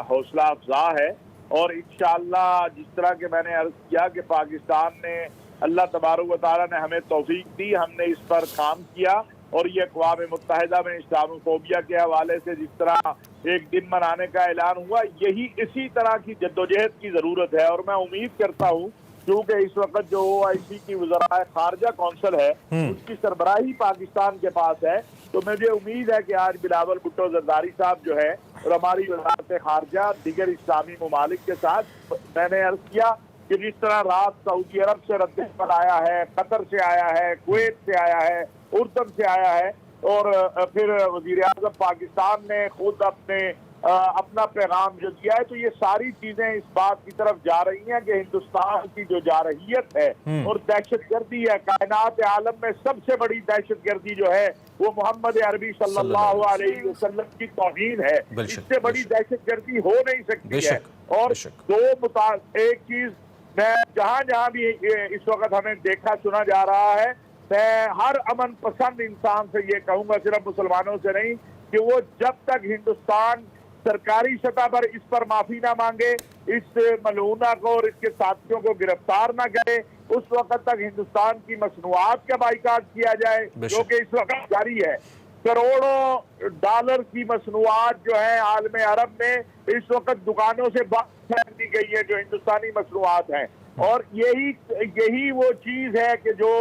S11: हौसला अफजा है और इंशाअल्लाह जिस तरह के मैंने अर्ज किया कि पाकिस्तान ने अल्लाह तबारक व तआला ने हमें तौफीक दी, हमने इस पर काम किया और ये अक़वाम मुत्तहिदा में इस्लामोफोबिया के हवाले से जिस तरह एक दिन मनाने का ऐलान हुआ, यही इसी तरह की जद्दोजहद की ज़रूरत है। और मैं उम्मीद करता हूँ क्योंकि इस वक्त जो OIC की वज़राए ख़ारजा कौंसिल है उसकी सरबराही पाकिस्तान के पास है, तो मुझे उम्मीद है कि आज बिलावल भुट्टो ज़रदारी साहब जो है और हमारी वज़ारत ख़ारजा दीगर इस्लामी ममालिक के साथ मैंने अर्ज़ किया कि जिस तरह रात सऊदी अरब से रद्द आया है, कतर से आया है, कुवैत से आया है, उर्दन से आया है और फिर वज़ीर आज़म पाकिस्तान ने खुद अपना पैगाम जो दिया है, तो ये सारी चीजें इस बात की तरफ जा रही हैं कि हिंदुस्तान की जो जारहियत है और दहशतगर्दी है, कायनात आलम में सबसे बड़ी दहशतगर्दी जो है वो मोहम्मद अरबी सल्लल्लाहु अलैहि वसल्लम की तौहीन है। इससे बड़ी दहशतगर्दी हो नहीं सकती है। और एक चीज मैं जहां भी इस वक्त हमें देखा सुना जा रहा है, मैं हर अमन पसंद इंसान से ये कहूंगा, सिर्फ मुसलमानों से नहीं, कि वो जब तक हिंदुस्तान सरकारी सतह पर इस पर माफी ना मांगे, इस मलूना को और इसके साथियों को गिरफ्तार ना करे, उस वक्त तक हिंदुस्तान की मसनूआत का बाइकाट किया जाए जो कि इस वक्त जारी है। करोड़ों डॉलर की मसनूआत जो है आलम अरब में इस वक्त दुकानों से बाहर फेंक दी गई है जो हिंदुस्तानी मसनूआत हैं, और यही वो चीज है कि जो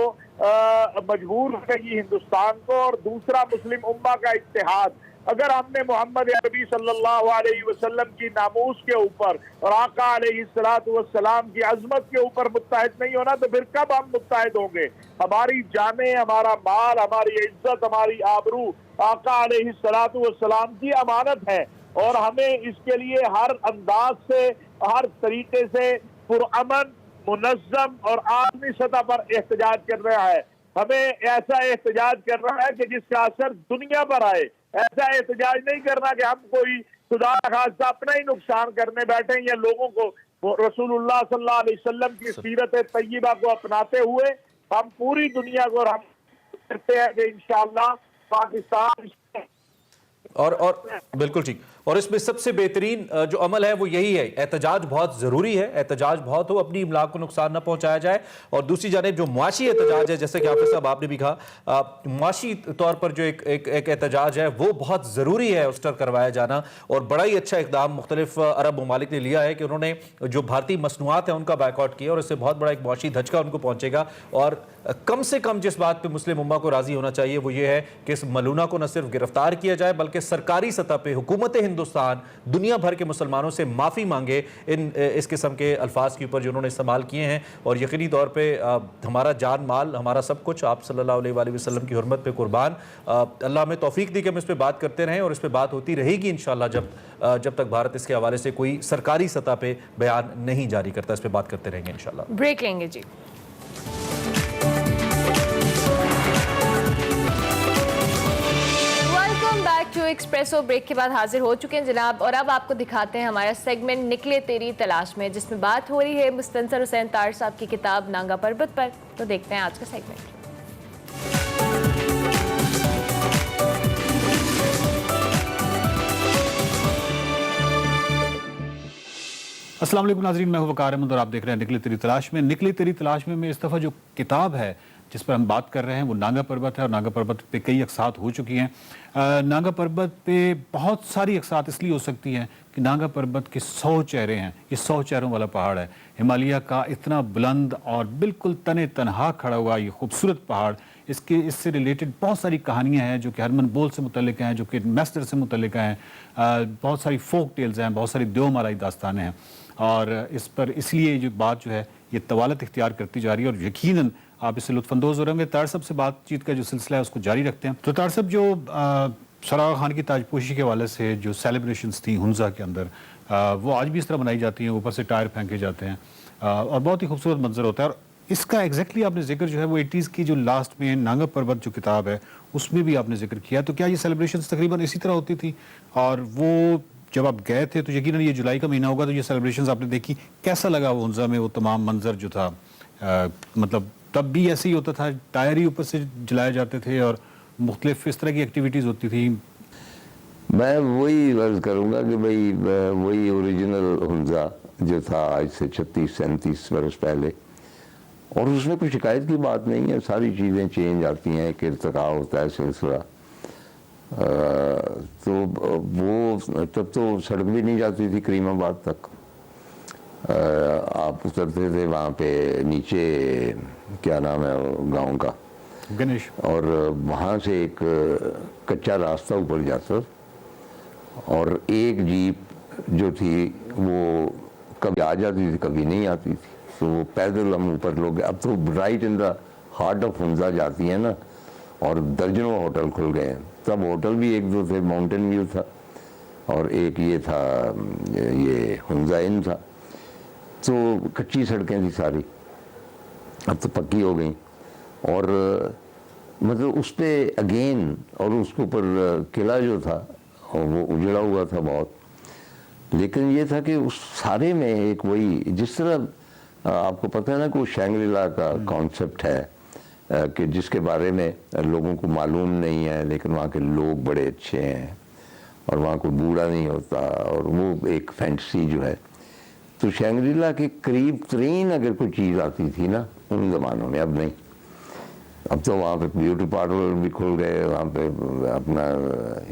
S11: मजबूर करेगी हिंदुस्तान को। और दूसरा, मुस्लिम उम्मा का इत्तेहाद। अगर हमने मोहम्मद अरबी सल्लल्लाहु अलैहि वसल्लम की नामूस के ऊपर और आका अलैहिस्सलातु वस्सलाम की अजमत के ऊपर मुत्तहिद नहीं होना, तो फिर कब हम मुत्तहिद होंगे? हमारी जानें, हमारा माल, हमारी इज्जत, हमारी आबरू आका अलैहिस्सलातु वस्सलाम की अमानत है और हमें इसके लिए हर अंदाज से, हर तरीके से पुरअमन, मुनज़्ज़म और आलमी सतह पर एहतजाज कर रहा है। हमें ऐसा एहतजाज कर रहा है कि जिसका असर दुनिया पर आए। ऐसा एहतजाज नहीं करना कि हम कोई खुदा खास्ता अपना ही नुकसान करने बैठे या लोगों को रसूलुल्लाह सल्लल्लाहु अलैहि वसल्लम की सीरत तय्यबा को अपनाते हुए हम पूरी दुनिया को हम करते हैं कि इंशाअल्लाह पाकिस्तान
S2: और बिल्कुल ठीक। और इसमें सबसे बेहतरीन जो अमल है वो यही है, एहतजाज बहुत ज़रूरी है, एहतजाज बहुत हो, अपनी इमलाक को नुकसान न पहुंचाया जाए। और दूसरी जानिब जो मुआशी एहतजाज है, जैसे कि हाफिज़ साहब आपने भी कहा, मुआशी तौर पर जो एक एहतजाज है वो बहुत ज़रूरी है उस पर करवाया जाना। और बड़ा ही अच्छा इक़दाम मुख्तलिफ अरब ममालिक ने लिया है कि उन्होंने जो भारतीय मसनूआत हैं उनका बायकॉट किया और इससे बहुत बड़ा एक मुआशी धचका उनको पहुँचेगा। और कम से कम जिस बात पर मुस्लिम उम्मा को राज़ी होना चाहिए वो ये है कि इस मलूना को न सिर्फ गिरफ्तार किया जाए बल्कि सरकारी सतह पर हुकूमत हिंदुस्तान दुनिया भर के मुसलमानों से माफ़ी मांगे इस किस्म के अल्फाज के ऊपर जो उन्होंने इस्तेमाल किए हैं। और यकीनी तौर पे हमारा जान माल, हमारा सब कुछ आप सल्लल्लाहु अलैहि वसल्लम की हुर्मत पे कुर्बान। अल्लाह हमें तौफीक दी कि हम इस पर बात करते रहें और इस पर बात होती रहेगी इंशाअल्लाह जब तक भारत इसके हवाले से कोई सरकारी सतह पे बयान नहीं जारी करता। इस पर बात करते रहेंगे इंशाअल्लाह।
S1: ब्रेक लेंगे जी। टू एक्सप्रेसो ब्रेक के बाद हाजिर हो चुके हैं जनाब, और अब आपको दिखाते हैं हमारा सेगमेंट निकले तेरी तलाश में, जिसमें बात हो रही है मुस्तंसर हुसैन तार साहब की किताब नांगा पर्वत पर। तो देखते हैं आज का सेगमेंट।
S12: अस्सलाम वालेकुम नाज़रीन, मैं हूं वकार अहमद और आप देख रहे हैं निकले तेरी तलाश में। निकले तेरी तलाश में इस दफ़ा जो किताब है जिस पर हम बात कर रहे हैं वो नांगा पर्वत है, और नांगा पर्वत पे कई अक़सात हो चुकी हैं। नांगा पर्वत पे बहुत सारी अक़सात इसलिए हो सकती हैं कि नांगा पर्वत के 100 चेहरे हैं। ये 100 चेहरों वाला पहाड़ है, हिमालय का इतना बुलंद और बिल्कुल तने तनहा खड़ा हुआ ये खूबसूरत पहाड़। इससे रिलेटेड बहुत सारी कहानियाँ हैं जो कि हरमन बोल से मुतल्लिक हैं, जो कि मैस्टर से मुतल्लिक हैं। बहुत सारी फोक टेल्स हैं, बहुत सारी देवमाराई दास्तानें हैं, और इस पर इसलिए जो बात जो है ये तवालत इख्तियार करती जा रही है, और यकीनन आप इससे लुत्फ़अंदोज़ हो रहे होंगे। तार साहब से बातचीत का जो सिलसिला है उसको जारी रखते हैं। तो तार साहब, जो सरागा खान की ताजपोशी के हवाले से जो सेलिब्रेशंस थी हुंजा के अंदर, वो आज भी इस तरह मनाई जाती हैं, ऊपर से टायर फेंके जाते हैं, और बहुत ही खूबसूरत मंजर होता है। और इसका एग्जैक्टली आपने जिक्र जो है वो 80s की जो लास्ट में नांगा पर्वत जो किताब है उसमें भी आपने जिक्र किया। तो क्या ये सेलिब्रेशंस तकरीबन इसी तरह होती थी? और वो जब आप गए थे तो यकीनन ये जुलाई का महीना होगा, तो ये सेलिब्रेशंस आपने देखी, कैसा लगा वो हुंजा में वो तमाम मंजर जो था? मतलब तब भी ऐसे ही होता था, टायर ही ऊपर से जलाए जाते थे और मुख्तलिफ इस तरह की एक्टिविटीज़ होती थी?
S13: मैं वही अर्ज़ करूँगा कि भाई वही ओरिजिनल हुंजा जो था आज से 36-37 बरस पहले, और उसमें कोई शिकायत की बात नहीं है। सारी चीज़ें चेंज आती हैं, एक इर्तिका होता है सिलसिला। तो वो तब तो सड़क भी नहीं जाती थी करीमाबाद तक। आप उतरते थे वहाँ पे नीचे, क्या नाम है गांव का,
S12: गणेश, और
S13: वहाँ से एक कच्चा रास्ता ऊपर जाता, और एक जीप जो थी वो कभी आ जाती थी कभी नहीं आती थी, तो वो पैदल हम ऊपर लोग। अब तो right in the heart of Hunza जाती है ना, और दर्जनों होटल खुल गए हैं। तब होटल भी एक दो थे, माउंटेन व्यू था, और एक ये था, ये हुंजा इन था। तो कच्ची सड़कें थी सारी, अब तो पक्की हो गई। और मतलब उस पर अगेन, और उसके ऊपर किला जो था वो उजड़ा हुआ था बहुत। लेकिन ये था कि उस सारे में एक वही, जिस तरह आपको पता है ना कि वो शैंग्री-ला का कॉन्सेप्ट है, कि जिसके बारे में लोगों को मालूम नहीं है, लेकिन वहाँ के लोग बड़े अच्छे हैं, और वहाँ कोई बूढ़ा नहीं होता, और वो एक फैंटेसी जो है। तो शैंग्री-ला के करीब तरीन अगर कोई चीज़ आती थी ना उन ज़मानों में, अब नहीं। अब तो वहाँ पे ब्यूटी पार्लर भी खुल गए, वहाँ पे अपना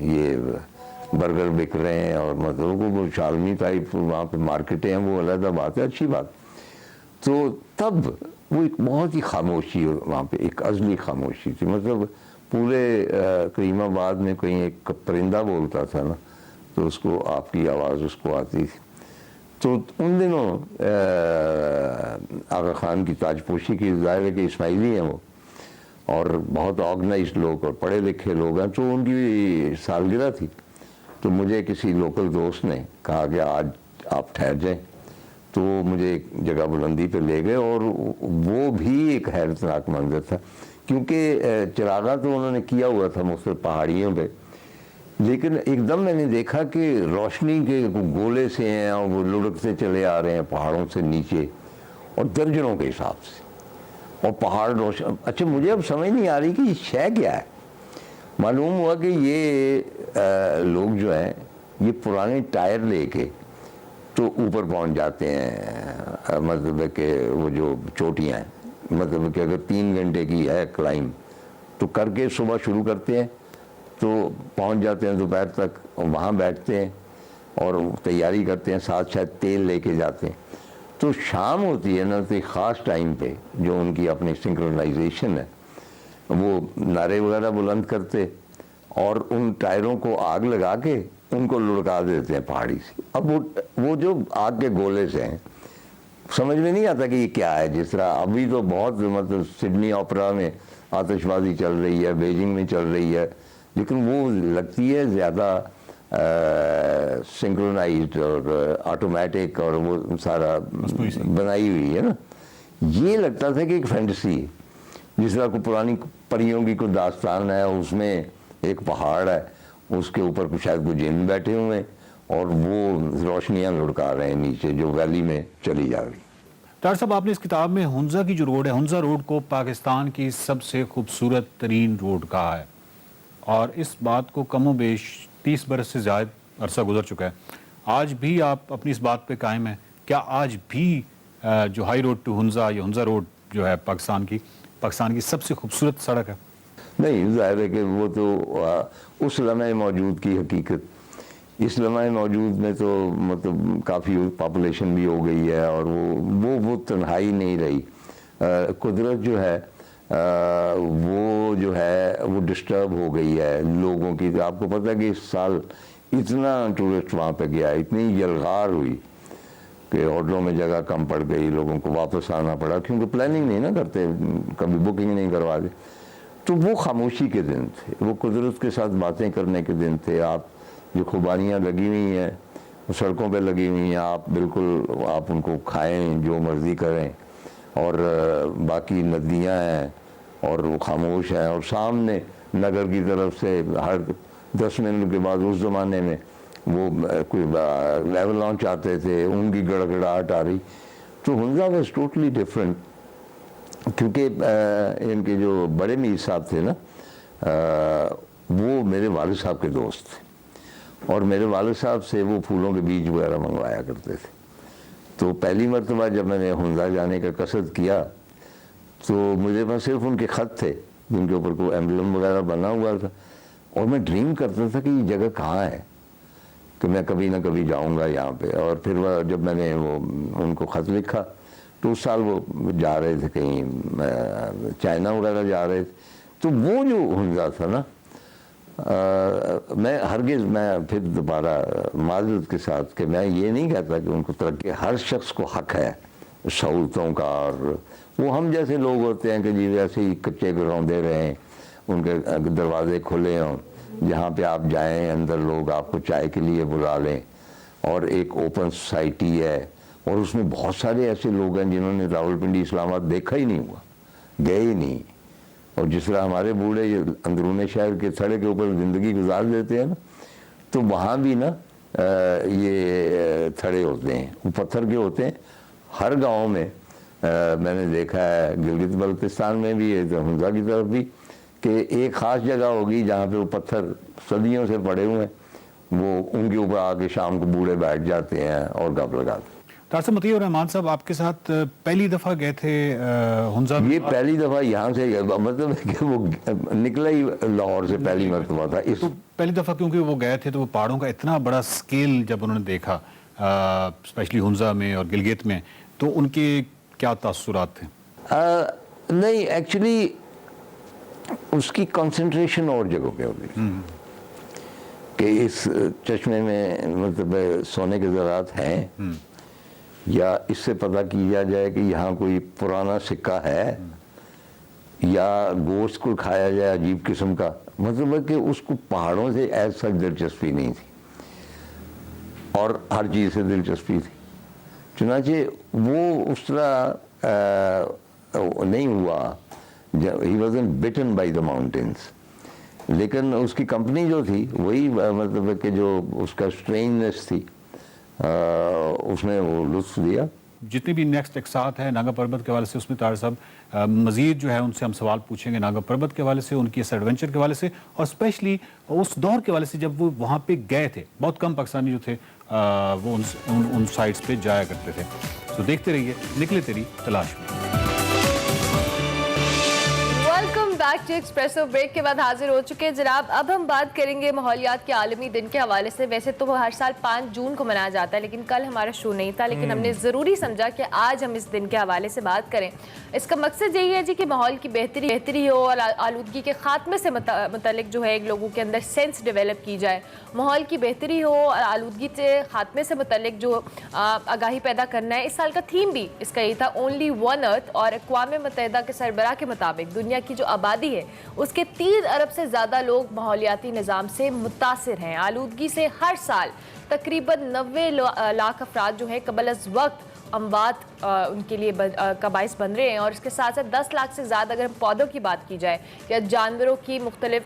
S13: ये बर्गर बिक रहे हैं, और मतलब वो शालमी टाइप वहाँ पे मार्केटें हैं, वो अलग बात है, अच्छी बात। तो तब वो एक बहुत ही खामोशी वहाँ पे, एक अज़ली खामोशी थी। मतलब पूरे करीमाबाद में कहीं एक परिंदा बोलता था ना, तो उसको आपकी आवाज़ उसको आती थी। तो उन दिनों आगा खान की ताजपोशी की ज़ाहिर है कि इस्माइली हैं वो, और बहुत ऑर्गेनाइज्ड लोग और पढ़े लिखे लोग हैं। तो उनकी सालगिरह थी, तो मुझे किसी लोकल दोस्त ने कहा कि आज आप ठहर जाएं। तो मुझे एक जगह बुलंदी पे ले गए, और वो भी एक हैरतनाक मंजर था, क्योंकि चिरागा तो उन्होंने किया हुआ था मुख्तलिफ पहाड़ियों पे, लेकिन एकदम मैंने देखा कि रोशनी के गोले से हैं, और वो लुढ़कते चले आ रहे हैं पहाड़ों से नीचे, और दर्जनों के हिसाब से, और पहाड़ रोशन। अच्छा, मुझे अब समझ नहीं आ रही कि ये शय क्या है। मालूम हुआ कि ये लोग जो हैं ये पुराने टायर लेके तो ऊपर पहुंच जाते हैं। मतलब कि वो जो चोटियाँ हैं, मतलब कि अगर 3 घंटे की है क्लाइंब, तो करके सुबह शुरू करते हैं, तो पहुंच जाते हैं दोपहर तक, और वहाँ बैठते हैं और तैयारी करते हैं, साथ शायद तेल लेके जाते हैं। तो शाम होती है ना, तो एक ख़ास टाइम पे जो उनकी अपनी सिंक्रोनाइजेशन है, वो नारे वगैरह बुलंद करते, और उन टायरों को आग लगा के उनको लुढ़का देते हैं पहाड़ी से। अब वो जो आग के गोले से हैं, समझ में नहीं आता कि ये क्या है। जिस तरह अभी तो बहुत, मतलब सिडनी ओपेरा में आतिशबाजी चल रही है, बीजिंग में चल रही है, लेकिन वो लगती है ज़्यादा सिंक्रोनाइज्ड और ऑटोमेटिक, और वो सारा बनाई हुई है ना। ये लगता था कि एक फैंटेसी है, जिस तरह को पुरानी परियों की कोई दास्तान है, उसमें एक पहाड़ है उसके ऊपर शायद कुछ जिन बैठे हुए हैं और वो रोशनियाँ लुढ़का रहे हैं नीचे जो वैली में चली जा रही।
S12: तार साहब, आपने इस किताब में हुंजा की जो रोड है, हुंजा रोड को पाकिस्तान की सबसे खूबसूरत तरीन रोड कहा है और इस बात को कमो बेश 30 बरस से ज़्यादा अरसा गुजर चुका है। आज भी आप अपनी इस बात पे कायम हैं? क्या आज भी जो हाई रोड टू हुंजा या हुंजा रोड जो है पाकिस्तान की सबसे खूबसूरत सड़क है?
S13: नहीं, जाहिर है कि वो तो उस लम्हे मौजूद की हकीकत, इस लम्हे मौजूद में तो मतलब काफ़ी पॉपुलेशन भी हो गई है और वो तन्हाई नहीं रही। कुदरत जो है वो जो है वो डिस्टर्ब हो गई है लोगों की। तो आपको पता है कि इस साल इतना टूरिस्ट वहाँ पे गया, इतनी यलगार हुई कि होटलों में जगह कम पड़ गई, लोगों को वापस आना पड़ा क्योंकि प्लानिंग नहीं ना करते, कभी बुकिंग नहीं करवाते। तो वो खामोशी के दिन थे, वो कुदरत के साथ बातें करने के दिन थे। आप जो खुबानियाँ लगी हुई हैं वो सड़कों पे लगी हुई हैं, आप बिल्कुल आप उनको खाएं, जो मर्ज़ी करें, और बाकी नदियाँ हैं और वो खामोश हैं। और सामने नगर की तरफ से हर 10 मिनट के बाद, उस ज़माने में वो कोई लेवल लॉन्च आते थे, उनकी गड़गड़ाहट आ रही। तो हुंजा वाज टोटली डिफरेंट क्योंकि इनके जो बड़े मीर साहब थे ना, वो मेरे वालिद साहब के दोस्त थे और मेरे वालिद साहब से वो फूलों के बीज वगैरह मंगवाया करते थे। तो पहली मरतबा जब मैंने हुंजा जाने का कसद किया तो मुझे पास सिर्फ उनके ख़त थे जिनके ऊपर कोई एम्बलम वगैरह बना हुआ था और मैं ड्रीम करता था कि ये जगह कहाँ है, कि मैं कभी ना कभी जाऊंगा यहाँ पे। और फिर जब मैंने वो उनको ख़त लिखा तो उस साल वो जा रहे थे कहीं चाइना वगैरह जा रहे थे। तो वो जो हुंजा था ना, मैं फिर दोबारा माजरत के साथ कि मैं ये नहीं कहता कि उनको तरक्की, हर शख्स को हक है सहूलतों का, और वो हम जैसे लोग होते हैं कि जी वैसे ही कच्चे घरौंदे रहें, उनके दरवाजे खुले हों, जहाँ पे आप जाएं अंदर लोग आपको चाय के लिए बुला लें, और एक ओपन सोसाइटी है और उसमें बहुत सारे ऐसे लोग हैं जिन्होंने रावलपिंडी इस्लामाबाद देखा ही नहीं हुआ, गए ही नहीं। और जिस तरह हमारे बूढ़े अंदरूनी शहर के थड़े के ऊपर ज़िंदगी गुजार देते हैं ना, तो वहाँ भी ना ये थड़े होते हैं, वो पत्थर के होते हैं हर गांव में। मैंने देखा है गिलगित बल्तिस्तान में भी है, तो हुंजा की तरफ भी, कि एक ख़ास जगह होगी जहाँ पे वो पत्थर सदियों से पड़े हुए हैं, वो उनके ऊपर आके शाम को बूढ़े बैठ जाते हैं और गप लगाते हैं।
S12: तारसम मतीउर रहमान साहब आपके साथ पहली दफ़ा गए थे हुंजा?
S13: ये पहली दफ़ा यहाँ से, मतलब कि वो निकला ही लाहौर से पहली मरतबा था। इस
S12: तो पहली दफ़ा क्योंकि वो गए थे तो वो पहाड़ों का इतना बड़ा स्केल जब उन्होंने देखा, स्पेशली हुंजा में और गिलगित में, तो उनके क्या तासुरात थे?
S13: नहीं, एक्चुअली उसकी कंसंट्रेशन और जगहों पे होगी कि इस चश्मे में मतलब सोने के ज़रात हैं, या इससे पता किया जाए कि यहाँ कोई पुराना सिक्का है, या गोश्त को खाया जाए अजीब किस्म का। मतलब है कि उसको पहाड़ों से ऐसा सच दिलचस्पी नहीं थी और हर चीज़ से दिलचस्पी थी। चुनांचे वो उस तरह नहीं हुआ, he wasn't bitten by the mountains, लेकिन उसकी कंपनी जो थी वही मतलब है कि जो उसका स्ट्रेंजनेस थी उसने वो लुत्फ दिया।
S12: जितनी भी नेक्स्ट एक्सात है नागा पर्वत के हवाले से, उसमें तार साहब मज़ीद जो है उनसे हम सवाल पूछेंगे नागा पर्वत के हवाले से, उनकी इस एडवेंचर के हवाले से, और स्पेशली उस दौर के हवाले से जब वो वहाँ पे गए थे। बहुत कम पाकिस्तानी जो थे वो उन साइट्स पे जाया करते थे। तो देखते रहिए निकले तेरी तलाश में।
S1: Back to espresso. ब्रेक के बाद हाजिर हो चुके हैं जनाब। अब हम बात करेंगे माहौलियात के आलमी दिन के हवाले से। वैसे तो हर साल 5 जून को मनाया जाता है, लेकिन कल हमारा शो नहीं था, लेकिन हमने ज़रूरी समझा कि आज हम इस दिन के हवाले से बात करें। इसका मकसद यही है जी कि माहौल की बेहतरी हो और आलूदगी के ख़ात्मे से मुतल्लिक जो है एक लोगों के अंदर सेंस डेवलप की जाए। माहौल की बेहतरी हो और आलूदगी के ख़ात्मे से मुतल्लिक जो आगाही पैदा करना है। इस साल का थीम भी इसका यही था, ओनली वन अर्थ। और अक़वाम मुत्तहिदा के सरबराह के मुताबिक दुनिया की जो आबादी है उसके 3 अरब से ज़्यादा लोग माहौलियाती निज़ाम से मुतासिर हैं। आलूदगी से हर साल तकरीबन 90 लाख अफराद जो है कबल अज़ वक्त अमवात उनके लिए का बाइस बन रहे हैं। और इसके साथ साथ 10 लाख से ज़्यादा अगर हम पौधों की बात की जाए या जानवरों की मुख्तलिफ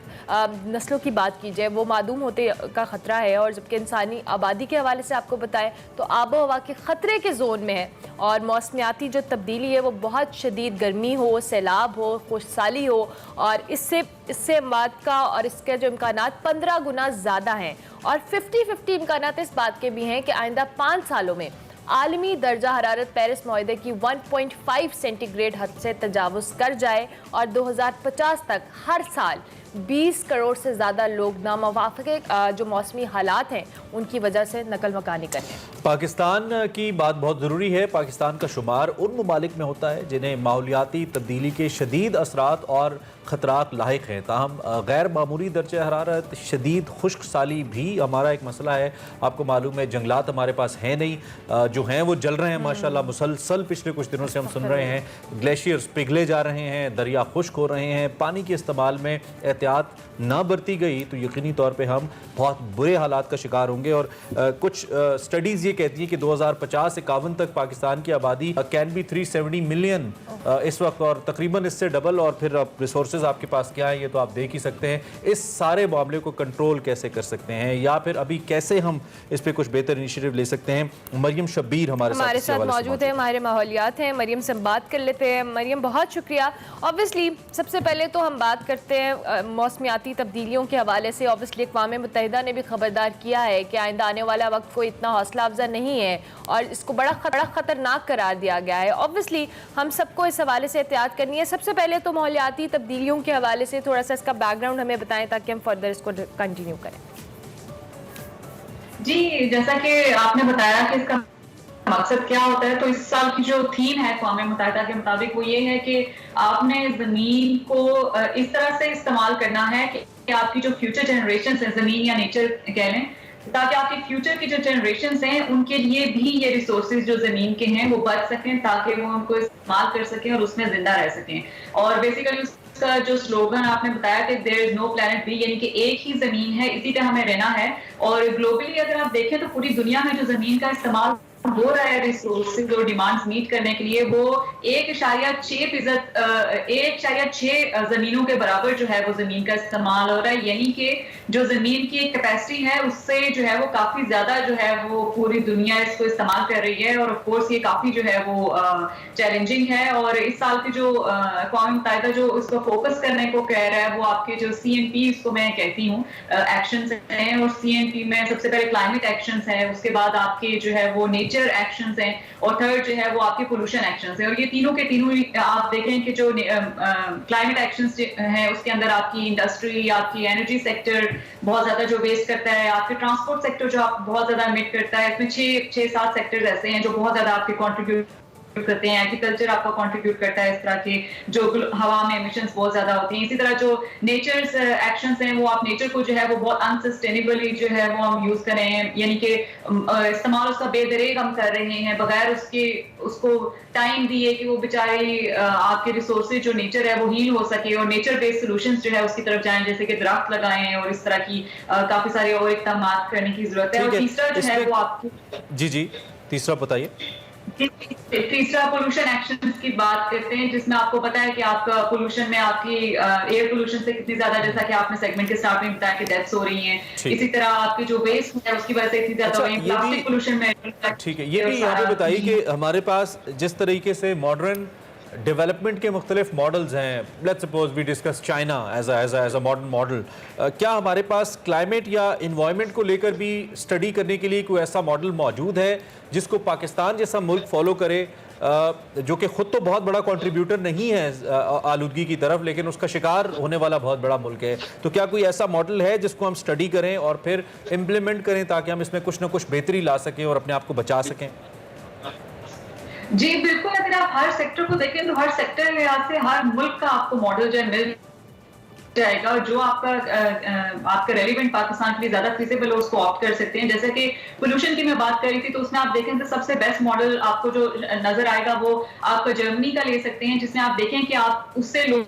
S1: नस्लों की बात की जाए, वो मादूम होते का ख़तरा है। और जबकि इंसानी आबादी के हवाले से आपको बताएं तो आबो हवा के ख़तरे के जोन में है और मौसमियाती जो तब्दीली है वो बहुत शदीद, गर्मी हो, सैलाब हो, खुशहाली हो, और इससे अमवात का और इसके जो इम्कानात 15 गुना ज़्यादा हैं। और 50-50 इम्कानात इस बात के भी हैं कि आइंदा 5 सालों में आलमी दर्जा हरारत पेरिस मुआहदे की 1.5 सेंटीग्रेड हद से तजावुज़ कर जाए और 2050 तक हर साल 20 करोड़ से ज़्यादा लोग नामुवाफ़िक़ जो मौसमी हालात हैं उनकी वजह से नकल मकानी करें।
S2: पाकिस्तान की बात बहुत ज़रूरी है। पाकिस्तान का शुमार उन ममालिक में होता है जिन्हें माहौलियाती तब्दीली के शदीद असरात और ख़तरात लाहिक हैं। ताहम गैर मामूली दर्जा हरारत, शदीद खुश्क साली भी हमारा एक मसला है। आपको मालूम है जंगलात हमारे पास हैं नहीं, जो हैं वो जल रहे हैं माशाल्लाह मुसलसल। पिछले कुछ दिनों से हम सुन रहे हैं ग्लेशियर्स पिघले जा रहे हैं, दरिया खुश्क हो रहे हैं। पानी के इस्तेमाल में एहतियात ना बरती गई तो यकीनी तौर पे हम बहुत बुरे हालात का शिकार होंगे। और कुछ स्टडीज़ ये कहती हैं कि 2050-51 तक पाकिस्तान की आबादी कैन बी 370 मिलियन इस वक्त, और तकरीबन इससे डबल। और फिर रिसोर्सेज आपके पास क्या है ये तो आप देख ही सकते हैं। इस सारे मामले को कंट्रोल कैसे कर सकते हैं या फिर अभी कैसे हम इस पर कुछ बेहतर इनिशिएटिव ले सकते हैं? मरियम शब्बीर हमारे साथ
S1: मौजूद है, हमारे माहौलियात हैं। मरियम से बात कर लेते हैं। मरियम, बहुत शुक्रिया। ऑब्वियसली सबसे पहले तो हम बात करते हैं मौसमियाती तब्दीलियों के हवाले से। ऑब्वियसली अक़वाम मुत्तहिदा ने भी खबरदार किया है कि आइंदा आने वाला वक्त कोई इतना हौसला अफजा नहीं है और इसको बड़ा ख़तरनाक करार दिया गया है। ऑब्वियसली हम सबको इस हवाले से एहतियात करनी है। सबसे पहले तो माहौलियाती तब्दीलियों के हवाले से थोड़ा सा इसका बैकग्राउंड हमें बताएं ताकि हम फर्दर इसको कंटिन्यू करें।
S14: जी, जैसा कि आपने बताया कि इसका मकसद क्या होता है, तो इस साल की जो थीम है अक़वाम मुत्तहिदा के मुताबिक वो ये है कि आपने ज़मीन को इस तरह से इस्तेमाल करना है कि आपकी जो फ्यूचर जनरेशन है, ज़मीन या नेचर कह लें, ताकि आपके फ्यूचर की जो जनरेशंस हैं उनके लिए भी ये रिसोर्सेज जो ज़मीन के हैं वो बच सकें, ताकि वो उनको इस्तेमाल कर सकें और उसमें जिंदा रह सकें। और बेसिकली उसका जो स्लोगन आपने बताया कि there is no planet B, यानी कि एक ही ज़मीन है, इसी पे हमें रहना है। और ग्लोबली अगर आप देखें तो पूरी दुनिया में जो ज़मीन का इस्तेमाल हो रहा है रिसोर्सेज और डिमांड्स मीट करने के लिए, वो 1.6% जमीनों के बराबर जो है वो जमीन का इस्तेमाल हो रहा है। यानी कि जो जमीन की कैपेसिटी है उससे जो है वो काफी ज्यादा जो है वो पूरी दुनिया इसको इस्तेमाल कर रही है। और ऑफ कोर्स ये काफी जो है वो चैलेंजिंग है। और इस साल की जो अक़वाम मुत्तहिदा जो इसको फोकस करने को कह रहा है वो आपके जो CNP इसको मैं कहती हूँ एक्शंस हैं, और CNP में सबसे पहले क्लाइमेट एक्शंस है, उसके बाद आपके जो है वो नेचर एक्शंस हैं, और थर्ड जो है वो आपके पोल्यूशन एक्शंस है। और ये तीनों के तीनों आप देखें कि जो क्लाइमेट एक्शंस हैं उसके अंदर आपकी इंडस्ट्री, आपकी एनर्जी सेक्टर बहुत ज्यादा जो वेस्ट करता है, आपके ट्रांसपोर्ट सेक्टर जो आप बहुत ज्यादा इमिट करता है, इसमें 6-7 सेक्टर्स ऐसे हैं जो बहुत ज्यादा आपके कॉन्ट्रीब्यूट करते हैं। एग्रीकल्चर आपका कंट्रीब्यूट करता है इस तरह के जो हवा में एमिशंस बहुत ज्यादा होती हैं। इसी तरह जो नेचर्स एक्शंस हैं वो आप नेचर को जो है वो बहुत अनसस्टेनेबली जो है वो हम यूज कर रहे हैं, यानी कि इस्तेमाल उसका बेदरेग हम कर रहे हैं बगैर उसको टाइम दिए कि वो बेचारी आपके रिसोर्सेज जो नेचर है वो हील हो सके और नेचर बेस्ड सॉल्यूशंस जो है उसकी तरफ जाएं, जैसे कि दरख्त लगाएं और इस तरह की काफी सारे और इक़दाम करने की जरूरत है। और तीसरा जो है वो आपकी
S2: जी तीसरा बताइए।
S14: तीसरा पोल्यूशन एक्शंस की बात करते हैं, जिसमें आपको पता है कि आपका पोल्यूशन में आपकी एयर पोल्यूशन से कितनी ज्यादा, जैसा कि आपने सेगमेंट के स्टार्ट में बताया कि डेथ्स हो रही हैं, इसी तरह आपकी जो वेस्ट है उसकी वजह से इतनी ज्यादा हो रही है। प्लास्टिक पोल्यूशन में
S2: ठीक है, ये भी यहाँ पे बताइए कि हमारे पास जिस तरीके से मॉडर्न डेवलपमेंट के मुख्तलिफ मॉडल्स हैं, let's suppose we discuss China as a modern model, क्या हमारे पास क्लाइमेट या इन्वायरमेंट को लेकर भी स्टडी करने के लिए कोई ऐसा मॉडल मौजूद है जिसको पाकिस्तान जैसा मुल्क फॉलो करे, जो कि ख़ुद तो बहुत बड़ा कंट्रीब्यूटर नहीं है आलूदगी की तरफ, लेकिन उसका शिकार होने वाला बहुत बड़ा मुल्क है? तो क्या कोई ऐसा मॉडल है जिसको हम स्टडी करें और फिर इम्प्लीमेंट करें ताकि हम इसमें कुछ ना कुछ बेहतरी ला सकें और अपने आप को बचा सकें?
S14: जी बिल्कुल, अगर आप हर सेक्टर को देखें तो हर सेक्टर के लिहाज से हर मुल्क का आपको मॉडल जो है मिल जाएगा, और जो आपका रेलिवेंट पाकिस्तान के लिए ज्यादा फीजेबल हो उसको ऑप्ट कर सकते हैं। जैसे कि पोल्यूशन की मैं बात कर रही थी, तो उसमें आप देखें तो सबसे बेस्ट मॉडल आपको जो नजर आएगा वो आपका जर्मनी का ले सकते हैं, जिसमें आप देखें कि आप उससे लोग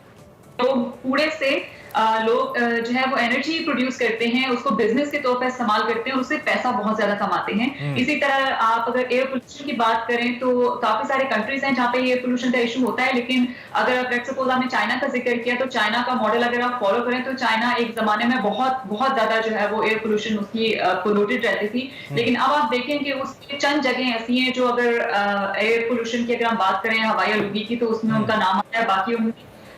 S14: कूड़े से लोग जो है वो एनर्जी प्रोड्यूस करते हैं, उसको बिजनेस के तौर पर इस्तेमाल करते हैं और उससे पैसा बहुत ज्यादा कमाते हैं। इसी तरह आप अगर एयर पोल्यूशन की बात करें तो काफी सारे कंट्रीज हैं जहाँ पे एयर पोल्यूशन का इशू होता है, लेकिन अगर आप लेट्स सपोज आपने चाइना का जिक्र किया तो चाइना का मॉडल अगर आप फॉलो करें तो चाइना एक जमाने में बहुत ज्यादा जो है वो एयर पोल्यूशन उसकी पोल्यूटेड रहती थी, लेकिन अब आप देखें कि उसकी चंद जगह ऐसी हैं जो अगर एयर पोल्यूशन की अगर हम बात करें हवाई आलूगी की तो उसमें उनका नाम आता है। बाकी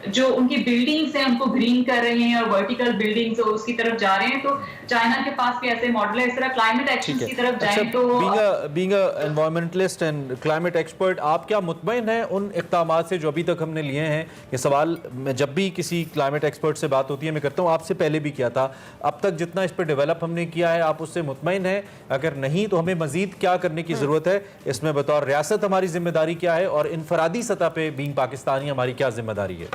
S14: जो उनकी बिल्डिंग्स हैं उनको ग्रीन कर रहे हैं और वर्टिकल बिल्डिंग्स उसकी तरफ जा रहे हैं, तो चाइना के पास भी ऐसे मॉडल है। इस तरह क्लाइमेट एक्शन की तरफ जाएं तो
S2: being a environmentalist and climate expert, आप क्या मुतमईन हैं उन इक़दामात से जो अभी तक हमने लिए हैं? ये सवाल मैं जब भी किसी क्लाइमेट एक्सपर्ट से बात होती है मैं करता हूँ, आपसे पहले भी किया था। अब तक जितना इस पर डेवलप हमने किया है आप उससे मुतमईन हैं? अगर नहीं तो हमें मजीद क्या करने की ज़रूरत है? इसमें बतौर रियासत हमारी जिम्मेदारी क्या है और इनफरादी सतह पर बीइंग पाकिस्तानी हमारी क्या जिम्मेदारी है?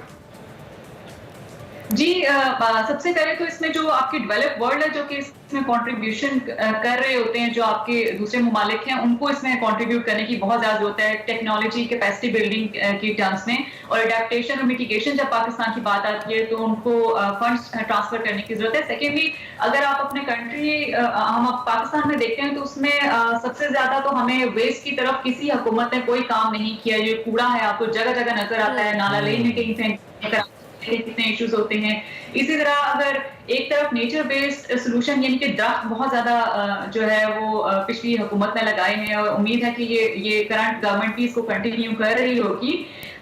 S14: जी सबसे पहले तो इसमें जो आपकी डेवलप वर्ल्ड है जो कि इसमें कंट्रीब्यूशन कर रहे होते हैं, जो आपके दूसरे ममालिक हैं उनको इसमें कंट्रीब्यूट करने की बहुत ज्यादा जरूरत है टेक्नोलॉजी कैपेसिटी बिल्डिंग की टर्म्स में, और अडेप्टेशन और मिटिगेशन जब पाकिस्तान की बात आती है तो उनको फंड्स ट्रांसफर करने की जरूरत है। सेकेंडली अगर आप अपने कंट्री हम पाकिस्तान में देखते हैं तो उसमें सबसे ज्यादा तो हमें वेस्ट की तरफ किसी हुकूमत ने कोई काम नहीं किया। ये कूड़ा है आपको जगह जगह नजर आता है, नाला लेन में कहीं कितने इश्यूज होते हैं। इसी तरह अगर एक तरफ नेचर बेस्ड सोल्यूशन यानी कि दरख्त बहुत ज्यादा जो है वो पिछली हुकूमत ने लगाए हैं और उम्मीद है कि ये करंट गवर्नमेंट भी इसको कंटिन्यू कर रही होगी,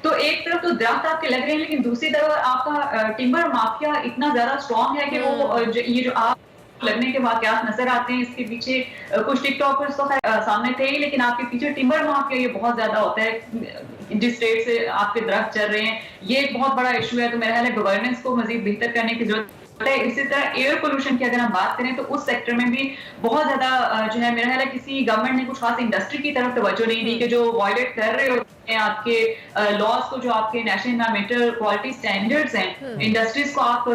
S14: तो एक तरफ तो दरख्त आपके लग रहे हैं लेकिन दूसरी तरफ आपका टिम्बर माफिया इतना ज्यादा स्ट्रॉन्ग है कि वो ये जो आप लगने के वाकयात नजर आते हैं, इसके पीछे कुछ टिकटॉकर्स तो सामने थे ही, लेकिन आपके पीछे टिम्बर माफिया ये बहुत ज्यादा होता है जिस स्टेट से आपके दरख्त चल रहे हैं। ये एक बहुत बड़ा इशू है, तो मेरा ख्याल है गवर्नेंस को मजीद बेहतर करने की जरूरत है। इसी तरह एयर पोल्यूशन की अगर हम बात करें तो उस सेक्टर में भी बहुत ज्यादा जो है मेरा ख्याल है किसी गवर्नमेंट ने कुछ खास इंडस्ट्री की तरफ तवज्जो नहीं दी कि जो वायलेट कर रहे होते हैं आपके लॉज को, जो आपके नेशनल एनवायरमेंटल क्वालिटी स्टैंडर्ड्स हैं, इंडस्ट्रीज को आप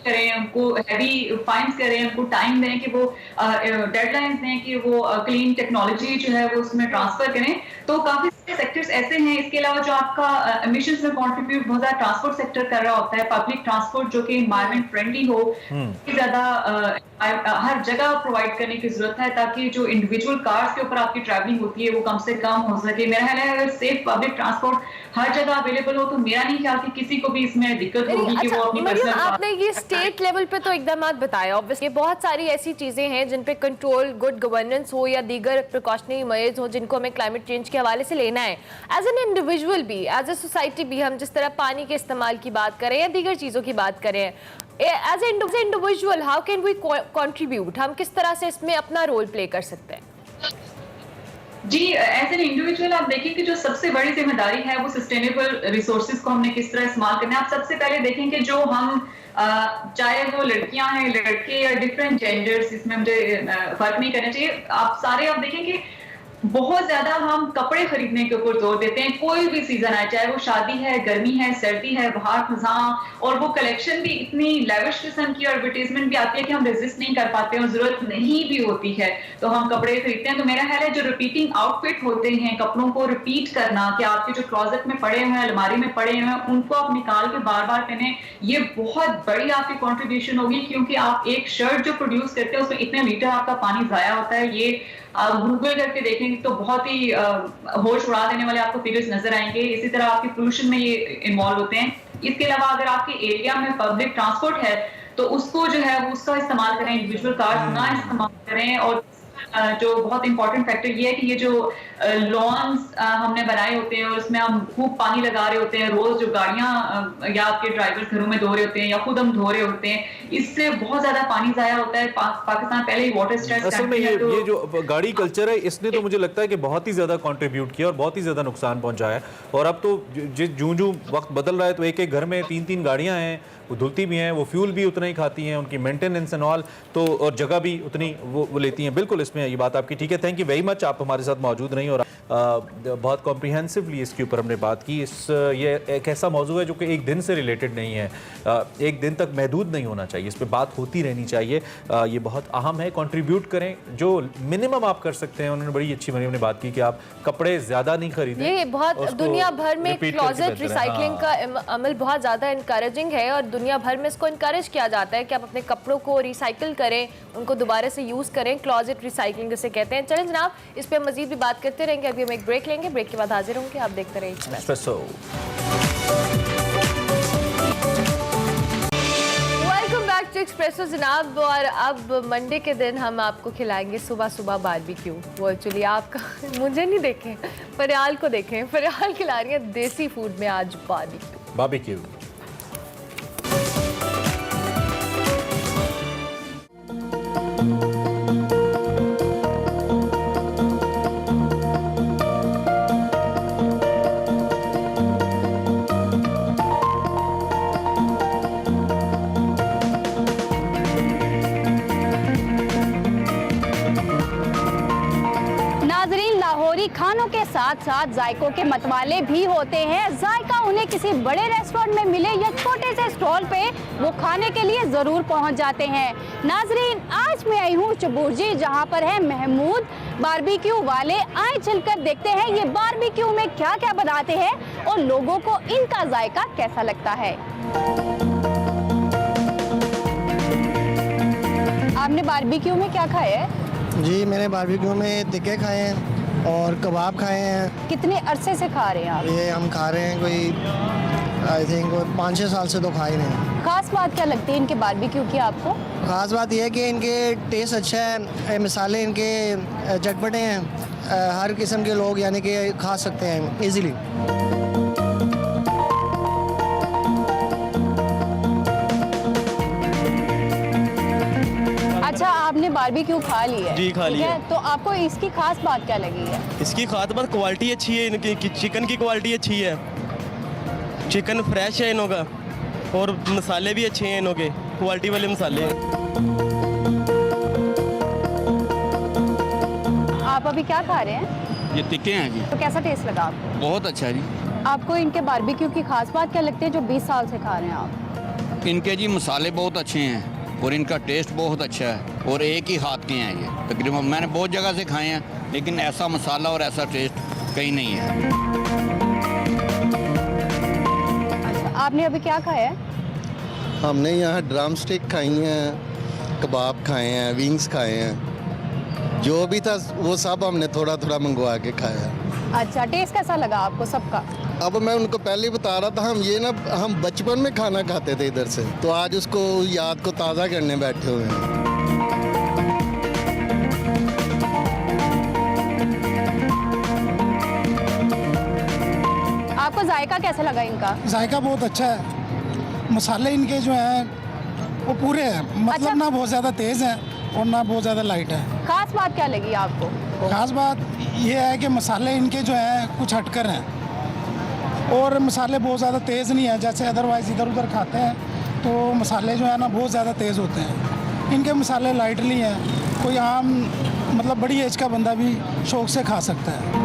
S14: करें, उनको हैवी फाइन्स करें, उनको टाइम दें कि वो डेडलाइंस दें कि वो क्लीन टेक्नोलॉजी जो है वो उसमें ट्रांसफर करें। तो काफी सेक्टर्स ऐसे हैं। इसके अलावा जो आपका एमिशंस में कंट्रीब्यूट बहुत ज्यादा ट्रांसपोर्ट सेक्टर कर रहा होता है, पब्लिक ट्रांसपोर्ट जो कि एनवायरमेंट फ्रेंडली हो, ज्यादा हर जगह प्रोवाइड करने की जरूरत है ताकि जो इंडिविजुअल कार्स के ऊपर आपकी ट्रैवलिंग होती है वो कम से कम हो सके। मेरा ख्याल है अगर सेफ पब्लिक ट्रांसपोर्ट हर जगह अवेलेबल हो तो मेरा नहीं ख्याल कि किसी को भी इसमें दिक्कत होगी कि वो अपनी पर्सनल
S1: आपने ये स्टेट लेवल पे तो एकदम बताया, ऑब्वियसली बहुत सारी ऐसी चीजें हैं जिन पे कंट्रोल, गुड गवर्नेंस हो या दीगर प्रिकॉशनरी मेजर्स हो जिनको हमें क्लाइमेट चेंज के हवाले से लेना है। एज एन इंडिविजुअल भी, एज ए सोसाइटी भी, हम जिस तरह पानी के इस्तेमाल की बात करें या दीगर चीजों की बात करें, as a individual how can we contribute, हम किस तरह से इसमें अपना रोल प्ले कर सकते हैं?
S14: जी एज एन इंडिविजुअल आप देखिए कि जो सबसे बड़ी जिम्मेदारी है वो सस्टेनेबल रिसोर्सेज को हमने किस तरह इस्तेमाल करना है। आप सबसे पहले देखें कि जो हम चाहे वो लड़कियां हैं, लड़के या डिफरेंट जेंडर्स, इसमें मुझे फर्क नहीं करना चाहिए, आप सारे आप देखें कि बहुत ज्यादा हम कपड़े खरीदने के ऊपर जोर देते हैं। कोई भी सीजन आए, चाहे वो शादी है, गर्मी है, सर्दी है, बाहर खजां, और वो कलेक्शन भी इतनी लेविश किस्म की और एडवर्टाइजमेंट भी आती है कि हम रेजिस्ट नहीं कर पाते और जरूरत नहीं भी होती है तो हम कपड़े खरीदते हैं। तो मेरा ख्याल है जो रिपीटिंग आउटफिट होते हैं, कपड़ों को रिपीट करना, कि आपके जो क्लोजेट में पड़े हुए हैं, अलमारी में पड़े हुए हैं, उनको आप निकाल के बार बार पहने, ये बहुत बड़ी आपकी कॉन्ट्रीब्यूशन होगी, क्योंकि आप एक शर्ट जो प्रोड्यूस करते हैं उसमें इतने लीटर आपका पानी जाया होता है। ये आप गूगल करके देखेंगे तो बहुत ही होश उड़ा देने वाले आपको फिगर्स नजर आएंगे। इसी तरह आपके पोल्यूशन में ये इन्वॉल्व होते हैं। इसके अलावा अगर आपके एरिया में पब्लिक ट्रांसपोर्ट है तो उसको जो है वो उसका इस्तेमाल करें, इंडिविजुअल कार्स ना इस्तेमाल करें। और जो बहुत इंपॉर्टेंट फैक्टर ये है कि ये जो लॉन्स हमने बनाए होते हैं और उसमें हम खूब पानी लगा रहे होते हैं, रोज जो गाड़ियां या आपके ड्राइवर्स घरों में धो रहे होते हैं या खुद हम धो रहे होते हैं, इससे बहुत ज्यादा पानी जाया होता है। पाकिस्तान पहले ही वाटर स्ट्रेस
S2: असल में ये जो गाड़ी कल्चर है इसने तो मुझे लगता है कि बहुत ही ज्यादा कंट्रीब्यूट किया और बहुत ही ज्यादा नुकसान पहुंचाया। और अब तो जूं वक्त बदल रहा है तो एक एक घर में 3-3 गाड़ियां हैं, वो धुलती भी हैं, वो फ्यूल भी उतना ही खाती हैं, उनकी मेंटेनेंस एंड ऑल, तो और जगह भी उतनी वो लेती हैं। बिल्कुल इसमें ये बात आपकी ठीक है। थैंक यू वेरी मच, आप हमारे साथ मौजूद रही और बहुत कॉम्प्रिहेंसिवली इसके ऊपर हमने बात की। ये एक ऐसा मौजू है जो कि एक दिन से रिलेटेड नहीं है, एक दिन तक महदूद नहीं होना चाहिए, इस पर बात होती रहनी चाहिए। ये बहुत अहम है। कंट्रीब्यूट करें, जो मिनिमम आप कर सकते हैं। उन्होंने बड़ी अच्छी हमने बात की कि आप कपड़े ज़्यादा नहीं खरीदें।
S1: ये बहुत दुनिया भर में क्लोजेट रिसाइकलिंग का अमल बहुत ज़्यादा इनकरेजिंग है और दुनिया भर में इसको इनकरेज किया जाता है कि आप अपने कपड़ों को रिसाइकिल करें, उनको दोबारा से यूज़ करें, क्लोजेट रिसाइकलिंग जिसे कहते हैं। चलें जनाब, इस पर मजीद भी बात करते रहेंगे। अभी हम एक ब्रेक लेंगे, ब्रेक के बाद हाजिर होंगे। आप देखते रहिए Expresso. Welcome back to Expresso जनाब। और अब मंडे के दिन हम आपको खिलाएंगे सुबह सुबह बारबेक्यू। वो एक्चुअली आपका मुझे नहीं देखें, फरियाल को देखें। फरियाल खिला रही है देसी फूड में आज बारबेक्यू।
S15: खानों के साथ साथ जायकों के मतवाले भी होते हैं। जायका उन्हें किसी बड़े रेस्टोरेंट में मिले या छोटे से स्टॉल पे वो खाने के लिए ज़रूर पहुंच जाते हैं। नाजरीन, आज मैं आई हूँ चबूरजी, जहां पर है महमूद बारबेक्यू वाले। आए चलकर देखते हैं ये बारबेक्यू में क्या क्या बनाते हैं और लोगों को इनका जायका कैसा लगता है। आपने बारबेक्यू में क्या खाया है?
S16: जी, मैंने बारबेक्यू में टिक्के खाए हैं और कबाब खाए हैं।
S15: कितने अरसे से खा रहे हैं आप?
S16: ये हम खा रहे हैं कोई आई थिंक 5-6 साल से तो खा ही नहीं।
S15: खास बात क्या लगती है इनके बारबेक्यू की आपको?
S16: खास बात यह है कि इनके टेस्ट अच्छा है, मसाले इनके चटपटे हैं, हर किस्म के लोग यानी कि खा सकते हैं इजीली।
S15: अच्छा, आपने बारबेक्यू खा लिया है?
S17: जी, खा लिया।
S15: तो आपको इसकी खास बात क्या लगी है?
S17: इसकी खास बात क्वालिटी अच्छी है, इनकी चिकन की क्वालिटी अच्छी है, चिकन फ्रेश है इनों का, और मसाले भी अच्छे हैं इनों के, क्वालिटी वाले मसाले हैं।
S15: आप अभी क्या खा रहे हैं?
S18: ये टिक्के हैं जी।
S15: तो कैसा टेस्ट लगा आपको?
S18: बहुत अच्छा जी।
S15: आपको इनके बारबेक्यू की खास बात क्या लगती है जो 20 साल से खा रहे हैं आप?
S18: इनके जी मसाले बहुत अच्छे हैं और इनका टेस्ट बहुत अच्छा है और एक ही हाथ के हैं ये। तकरीबन मैंने बहुत जगह से खाए हैं लेकिन ऐसा मसाला और ऐसा टेस्ट कहीं नहीं है।
S15: अच्छा, आपने अभी क्या खाया है?
S16: हमने यहाँ ड्रम स्टिक खाई हैं, कबाब खाए हैं, विंग्स खाए हैं, जो भी था वो सब हमने थोड़ा थोड़ा मंगवा के खाया।
S15: अच्छा, टेस्ट कैसा लगा आपको सबका?
S16: अब मैं उनको पहले ही बता रहा था, हम बचपन में खाना खाते थे इधर से, तो आज उसको याद को ताज़ा करने बैठे हुए हैं।
S15: आपको जायका कैसा लगा इनका?
S19: जायका बहुत अच्छा है, मसाले इनके जो हैं वो पूरे हैं, मतलब अच्छा। ना बहुत ज़्यादा तेज़ हैं और ना बहुत ज़्यादा लाइट है।
S15: खास बात क्या लगी आपको?
S19: खास बात ये है कि मसाले इनके जो हैं कुछ हटकर हैं और मसाले बहुत ज़्यादा तेज़ नहीं है, जैसे अदरवाइज़ इधर उधर खाते हैं तो मसाले जो है ना बहुत ज़्यादा तेज़ होते हैं। इनके मसाले लाइटली हैं, कोई आम मतलब बड़ी एज का बंदा भी शौक़ से खा सकता है।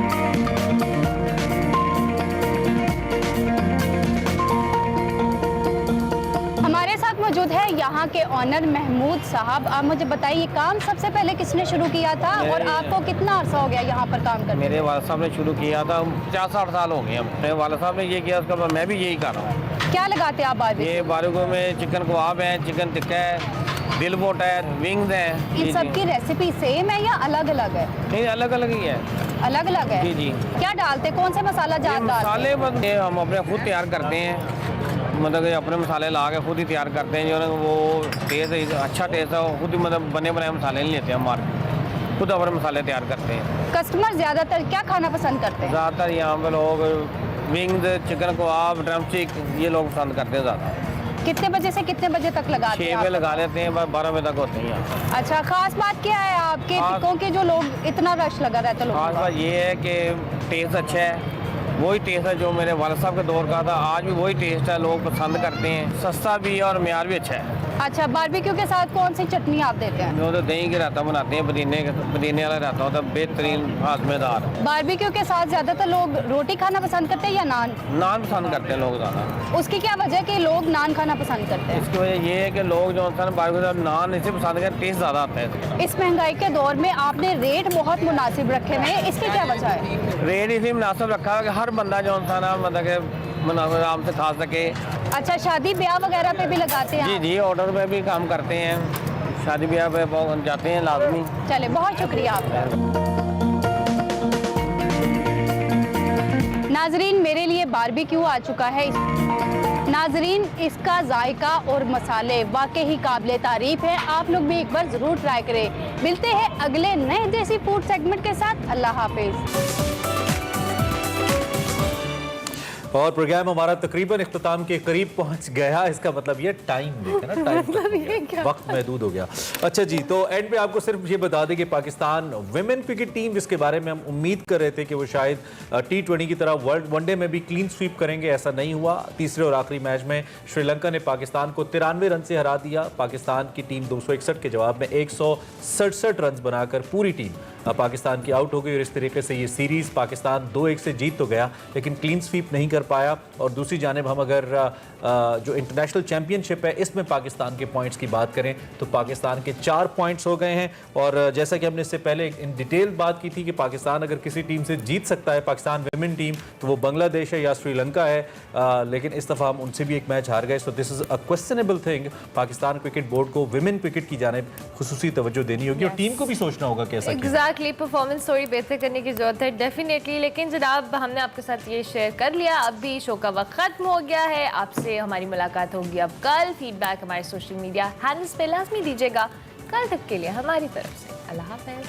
S15: हमारे साथ मौजूद है यहाँ के ऑनर महमूद साहब। आप मुझे बताइए, काम सबसे पहले किसने शुरू किया था और आपको कितना अर्सा हो गया यहाँ पर काम करते?
S20: मेरे वालिद साहब ने शुरू किया था, 50-60 साल हो गए। मेरे वालिद साहब ने ये किया, उसके बाद मैं भी यही कर रहा हूँ।
S15: क्या लगाते हैं आप बारबेक्यू?
S20: ये बारबेक्यू में चिकन कबाब है, चिकन टिक्का है, दिल बोट है, विंग्स हैं।
S15: इन सब की रेसिपी सेम है या अलग अलग है?
S20: नहीं, अलग अलग ही है।
S15: अलग अलग है?
S20: जी जी।
S15: क्या डालते, कौन से मसाला डालते?
S20: मसाले हम अपने खुद तैयार करते हैं, मतलब कि अपने मसाले ला के खुद ही तैयार करते हैं। जो है वो टेस्ट अच्छा टेस्ट है, खुद ही मतलब बने बनाए मसाले नहीं लेते हम मार्केट, खुद अपने मसाले तैयार करते हैं।
S15: कस्टमर ज़्यादातर क्या खाना पसंद करते हैं?
S20: ज़्यादातर यहाँ पे लोग विंग्स, चिकन कबाब, ड्रम स्टिक ये लोग पसंद करते हैं ज़्यादा।
S15: कितने बजे से कितने बजे तक लगाते हैं?
S20: 6 बजे लगा लेते हैं, 12 बजे तक होते हैं।
S15: अच्छा, खास बात क्या है आपके टिक्कों के जो लोग इतना रश लगा रहता है?
S20: खास बात ये है कि टेस्ट अच्छा है, वही टेस्ट है जो मेरे वालिद साहब के दौर का था, आज भी वही टेस्ट है, लोग पसंद करते हैं, सस्ता भी है और म्यार भी अच्छा है।
S15: अच्छा, बारबेक्यू के साथ कौन सी चटनी आप देते हैं?
S20: वो तो दही के रायता बनाते हैं, पुदीने वाला रायता होता है, बेहतरीन हाजमेदार।
S15: बारबेक्यू के साथ ज्यादातर लोग रोटी खाना पसंद करते हैं या नान?
S20: नान पसंद करते हैं लोग ज़्यादा।
S15: उसकी क्या वजह है कि लोग नान खाना पसंद करते हैं?
S20: इसकी वजह ये है कि लोग जो होता है बारबेक्यू के साथ नान इसे पसंद करते हैं, टेस्ट ज़्यादा आता है।
S15: इस महंगाई के दौर में आपने रेट बहुत मुनासिब रखे हुए हैं, इसकी क्या वजह है?
S20: रेट इसी मुनासिब रखा है कि हर बंदा जो होता है ना मतलब कि आराम से खा सके।
S15: अच्छा, शादी ब्याह वगैरह पे भी लगाते हैं?
S20: जी जी, ऑर्डर पे भी काम करते हैं, शादी ब्याह पे जाते हैं लाजमी।
S15: चले, बहुत शुक्रिया आपका। नाजरीन, मेरे लिए बारबेक्यू आ चुका है। नाजरीन, इसका जायका और मसाले वाकई ही काबिले तारीफ है। आप लोग भी एक बार ज़रूर ट्राई करें। मिलते हैं अगले नए देसी फूड सेगमेंट के साथ। अल्लाह हाफिज़।
S2: और प्रोग्राम हमारा तकरीबन इख्तिताम के करीब पहुंच गया। इसका मतलब ये टाइम देखें ना, टाइम वक्त महदूद हो गया। अच्छा जी, तो एंड पे आपको सिर्फ ये बता दें कि पाकिस्तान विमेन क्रिकेट टीम, जिसके बारे में हम उम्मीद कर रहे थे कि वो शायद T20 की तरह वर्ल्ड वनडे में भी क्लीन स्वीप करेंगे, ऐसा नहीं हुआ। तीसरे और आखिरी मैच में श्रीलंका ने पाकिस्तान को 93 रन से हरा दिया। पाकिस्तान की टीम 261 के जवाब में 167 रन बनाकर पूरी टीम पाकिस्तान की आउट हो गई और इस तरीके से ये सीरीज़ पाकिस्तान 2-1 से जीत तो गया लेकिन क्लीन स्वीप नहीं कर पाया। और दूसरी जानिब हम अगर जो इंटरनेशनल चैंपियनशिप है इसमें पाकिस्तान के पॉइंट्स की बात करें तो पाकिस्तान के 4 पॉइंट्स हो गए हैं। और जैसा कि हमने इससे पहले इन डिटेल बात की थी कि पाकिस्तान अगर किसी टीम से जीत सकता है, पाकिस्तान विमेन टीम, तो वो बांग्लादेश है या श्रीलंका है। लेकिन इस दफ़ा हम उनसे भी एक मैच हार गए। So this is a questionable thing. Pakistan cricket board को विमेन क्रिकेट की जानिब खुसूसी तवज्जो देनी होगी और टीम को भी सोचना होगा कैसा
S1: एग्जैक्टली परफॉर्मेंस थोड़ी बेहतर करने की जरूरत है डेफिनेटली। लेकिन जनाब, हमने आपके साथ ये शेयर कर लिया, अब भी शो का वक्त खत्म हो गया है। आपसे हमारी मुलाकात होगी अब कल। फीडबैक हमारे सोशल मीडिया हैंडल्स पे लाजमी दीजिएगा। कल तक के लिए हमारी तरफ से अल्लाह हाफ़िज़।